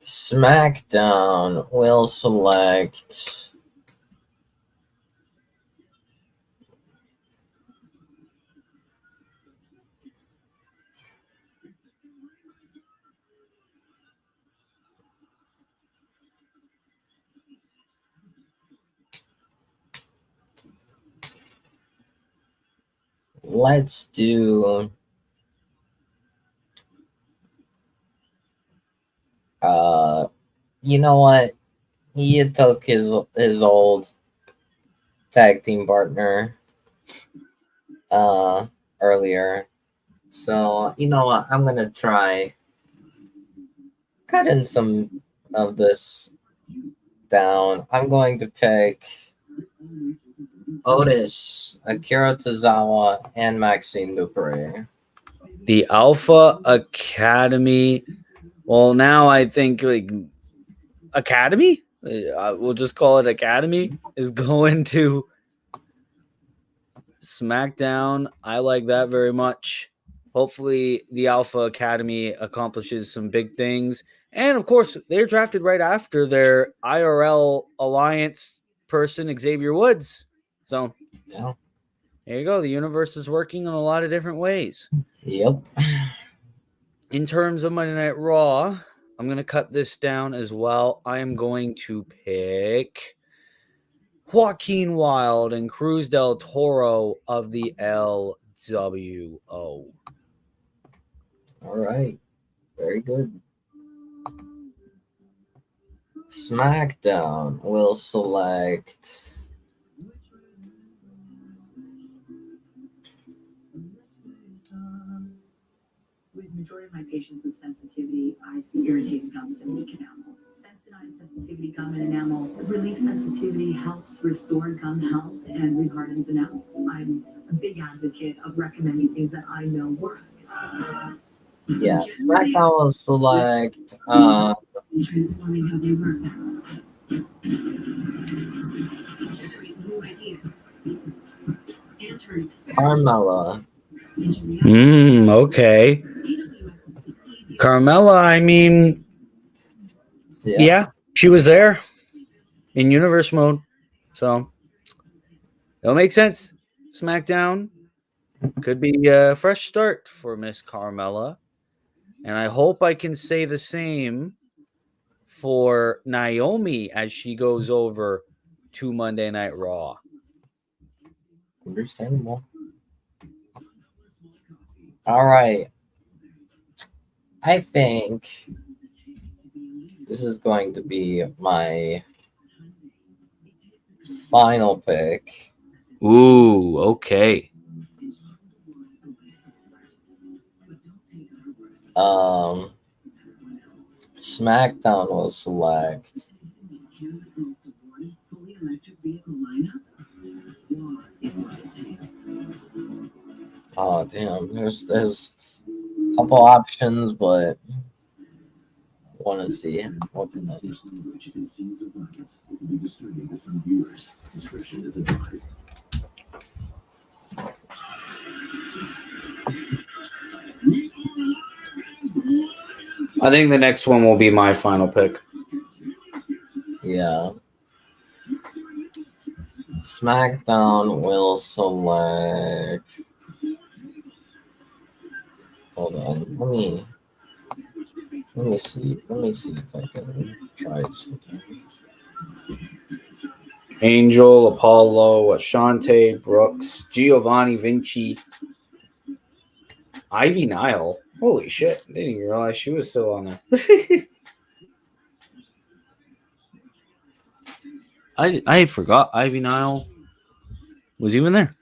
SmackDown will select let's do you know what? He took his old tag team partner earlier. So you know what? I'm gonna try cutting some of this down. I'm going to pick Otis, Akira Tozawa, and Maxine Dupre. The Alpha Academy. Well, now I think like Academy, we'll just call it Academy, is going to SmackDown. I like that very much. Hopefully, the Alpha Academy accomplishes some big things. And of course, they're drafted right after their IRL Alliance person, Xavier Woods. So, Yeah. there you go. The universe is working in a lot of different ways. Yep. In terms of Monday Night Raw, I'm going to cut this down as well. I am going to pick Joaquin Wilde and Cruz del Toro of the LWO. All right. Very good. SmackDown will select With majority of my patients with sensitivity, I see irritated gums and weak enamel. Sensodyne sensitivity gum and enamel. Relief sensitivity helps restore gum health and rehardens enamel. I'm a big advocate of recommending things that I know work. Yeah, SmackDown will select Transforming how they work. New ideas. Enter Carmella. Okay. Carmella, I mean, yeah, she was there in universe mode. So, it'll make sense. SmackDown could be a fresh start for Miss Carmella. And I hope I can say the same for Naomi as she goes over to Monday Night Raw. Understandable. All right. I think this is going to be my final pick. Ooh, okay. SmackDown will select oh damn, there's a couple options, but want to see what can I do. I think the next one will be my final pick. Yeah. SmackDown will select. Hold on. Let me see. Let me see if I can try something. Angel, Apollo, Ashante, Brooks, Giovanni Vinci, Ivy Nile. Holy shit. I didn't even realize she was still on there. I forgot Ivy Nile was even there.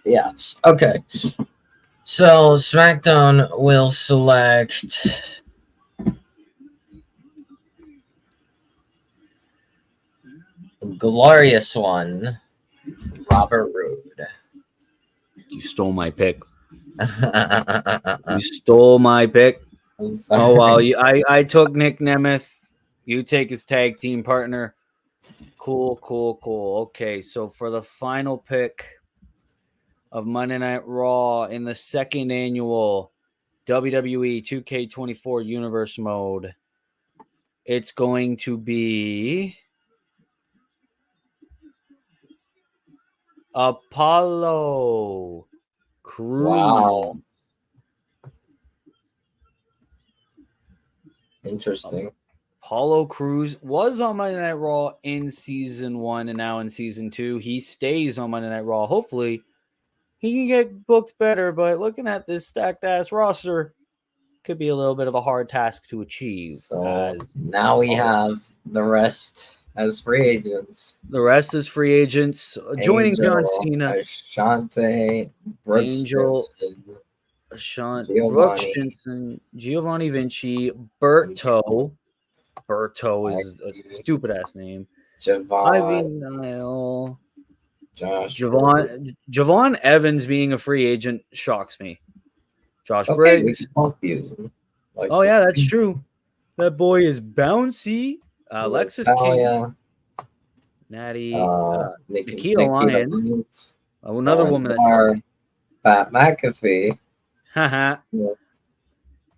Yes. Okay. So SmackDown will select Glorious One, Robert Roode. You stole my pick. You stole my pick. Oh, well, I took Nick Nemeth. You take his tag team partner. Cool. Okay, so for the final pick of Monday Night Raw in the second annual WWE 2K24 Universe Mode, it's going to be Apollo Crews. Wow. Interesting. Apollo Crews was on Monday Night Raw in season 1 and now in season 2. He stays on Monday Night Raw. Hopefully, he can get booked better, but looking at this stacked ass roster, could be a little bit of a hard task to achieve. So now we have the rest as free agents. The rest is free agents. Joining John Cena, Ashante, Brooks Angel, Jensen, Brooks Jensen, Giovanni Vinci, Berto. Berto is a stupid ass name. Ivy Nile. Javon Evans being a free agent shocks me. Josh Briggs. We can both use him. Likes Oh to yeah, that's see true. That boy is bouncy. Alexis King, Natalia, Natty, Nikita Nikita Lyons, Lyons, another Owen woman that Hart, Pat McAfee, haha, yeah,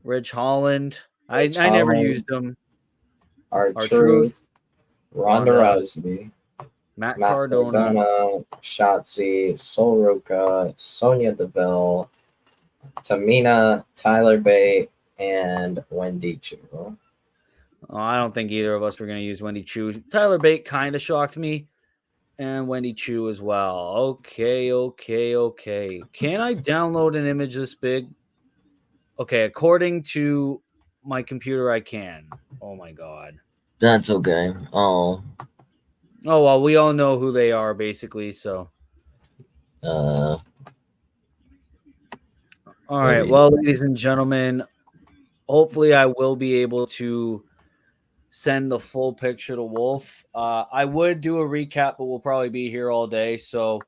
Rich Holland. Rich I never Holland, used them. Our Our Truth, Truth, Ronda Ronda, Rousey, Matt Matt Cardona. Cardona, Shotzi, Soroka, Sonya Deville, Tamina, Tyler Bate, and Wendy Chu. Oh, I don't think either of us were going to use Wendy Chu. Tyler Bate kind of shocked me, and Wendy Chu as well. Okay. Can I download an image this big? Okay, according to my computer, I can. Oh my god. That's okay. Oh, Oh well, we all know who they are basically. So, uh, all right. maybe. Well, ladies and gentlemen, hopefully, I will be able to send the full picture to Wolf. I would do a recap, but we'll probably be here all day. So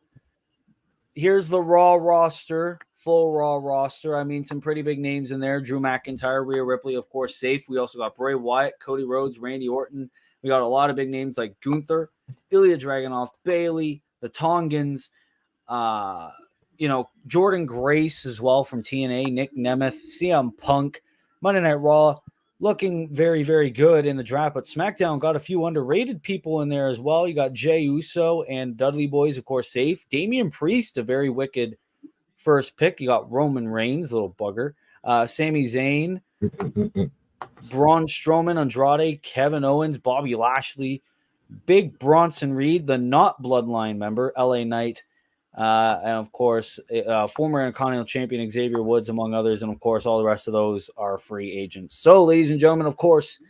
here's the Raw roster, full Raw roster. I mean, some pretty big names in there. Drew McIntyre, Rhea Ripley, of course, safe. We also got Bray Wyatt, Cody Rhodes, Randy Orton. We got a lot of big names like Gunther, Ilya Dragunov, Bailey, the Tongans, uh, Jordan Grace as well from TNA, Nick Nemeth, CM Punk, Monday Night Raw, looking very, very good in the draft. But SmackDown got a few underrated people in there as well. You got Jey Uso and Dudley Boys, of course, safe. Damian Priest, a very wicked first pick. You got Roman Reigns, little bugger. Sami Zayn, Braun Strowman, Andrade, Kevin Owens, Bobby Lashley, Big Bronson Reed, the not Bloodline member, LA Knight, and of course, former Intercontinental Champion Xavier Woods, among others. And of course, all the rest of those are free agents. So, ladies and gentlemen, of course,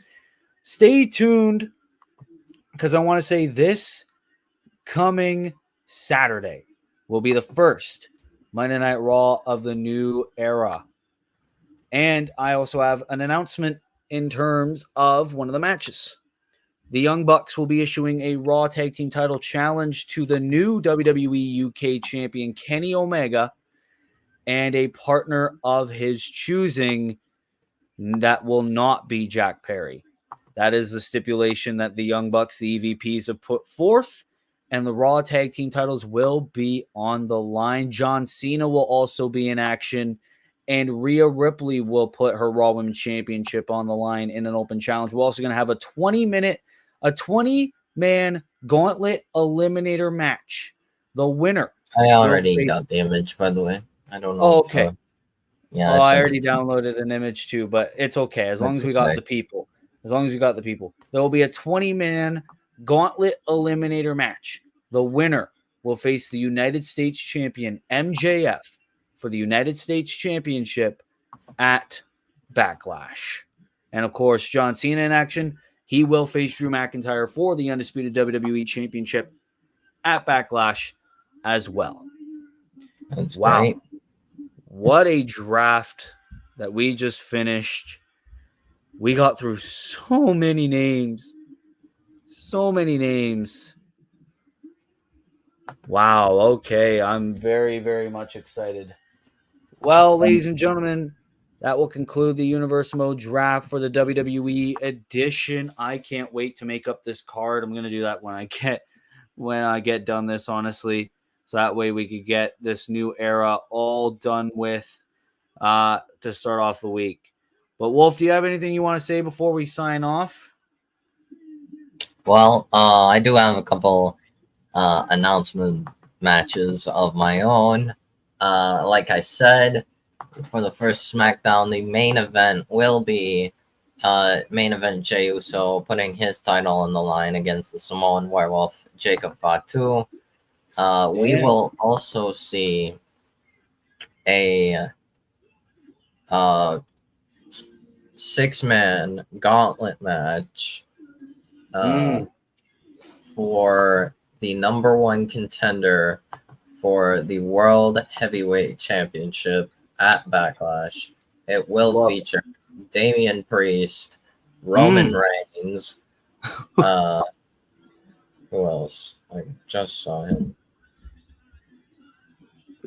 stay tuned because I want to say this coming Saturday will be the first Monday Night Raw of the new era. And I also have an announcement in terms of one of the matches. The Young Bucks will be issuing a Raw Tag Team title challenge to the new WWE UK champion Kenny Omega and a partner of his choosing that will not be Jack Perry. That is the stipulation that the Young Bucks, the EVPs, have put forth, and the Raw Tag Team titles will be on the line. John Cena will also be in action, and Rhea Ripley will put her Raw Women's Championship on the line in an open challenge. We're also going to have a 20-man gauntlet eliminator match. The winner. I already got the image, by the way. I don't know. Oh, okay. Yeah, I already downloaded an image too, but it's okay as long as we got okay. the people. As long as you got the people, there will be a 20-man gauntlet eliminator match. The winner will face the United States champion MJF for the United States Championship at Backlash. And of course, John Cena in action. He will face Drew McIntyre for the undisputed WWE Championship at Backlash as well. That's wow. Great. What a draft that we just finished. We got through so many names. So many names. Wow. Okay. I'm very, very much excited. Well, ladies and gentlemen, that will conclude the Universe Mode draft for the WWE edition. I can't wait to make up this card. I'm going to do that when I get done this, honestly. So that way we could get this new era all done with to start off the week. But Wolf, do you have anything you want to say before we sign off? Well, I do have a couple announcement matches of my own. Like I said, for the first SmackDown, the main event will be main event Jey Uso putting his title on the line against the Samoan Werewolf Jacob Fatu. We will also see a 6-man gauntlet match for the number one contender for the World Heavyweight Championship at Backlash. It will feature Damian Priest, Roman Reigns. Who else? I just saw him.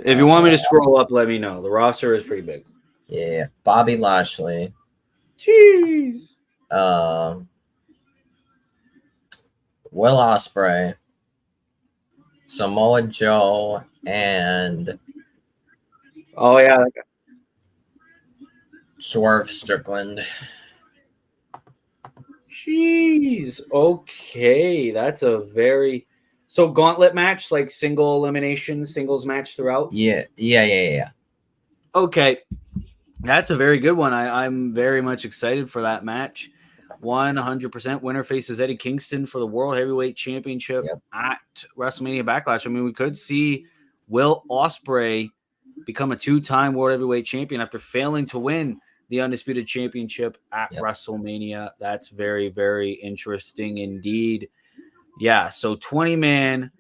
If you want me to scroll up, let me know. The roster is pretty big. Yeah, Bobby Lashley, Jeez. Will Ospreay, Samoa Joe, and Oh yeah. That guy. Swerve Strickland. Jeez. Okay, that's a very so gauntlet match, like single elimination, singles match throughout. Yeah. Okay, that's a very good one. I'm very much excited for that match. 100% winner faces Eddie Kingston for the World Heavyweight Championship at WrestleMania Backlash. I mean, we could see Will Ospreay become a 2-time World Heavyweight Champion after failing to win the Undisputed Championship at WrestleMania. That's very, very interesting indeed. Yeah, so 20-man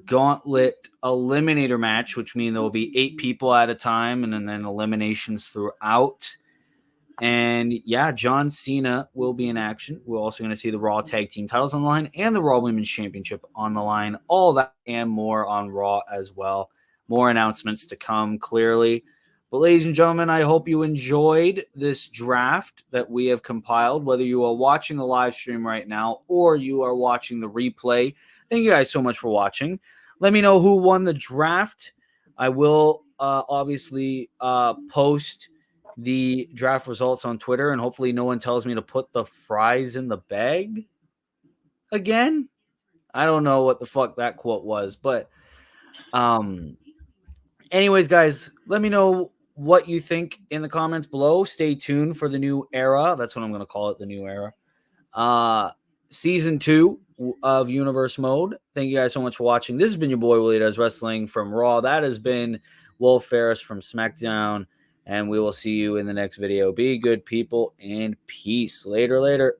gauntlet eliminator match, which means there will be 8 people at a time and then eliminations throughout. And yeah, John Cena will be in action. We're also going to see the Raw Tag Team titles on the line and the Raw Women's Championship on the line. All that and more on Raw as well. More announcements to come, clearly. But ladies and gentlemen, I hope you enjoyed this draft that we have compiled, whether you are watching the live stream right now or you are watching the replay. Thank you guys so much for watching. Let me know who won the draft. I will obviously post the draft results on Twitter, and hopefully no one tells me to put the fries in the bag again. I don't know what the fuck that quote was, but anyways, guys, let me know what you think in the comments below. Stay tuned for the new era. That's what I'm going to call it, the new era. Season 2 of Universe Mode. Thank you guys so much for watching. This has been your boy Willie Does Wrestling from Raw. That has been Wolf Ferris from SmackDown. And we will see you in the next video. Be good people and peace. Later.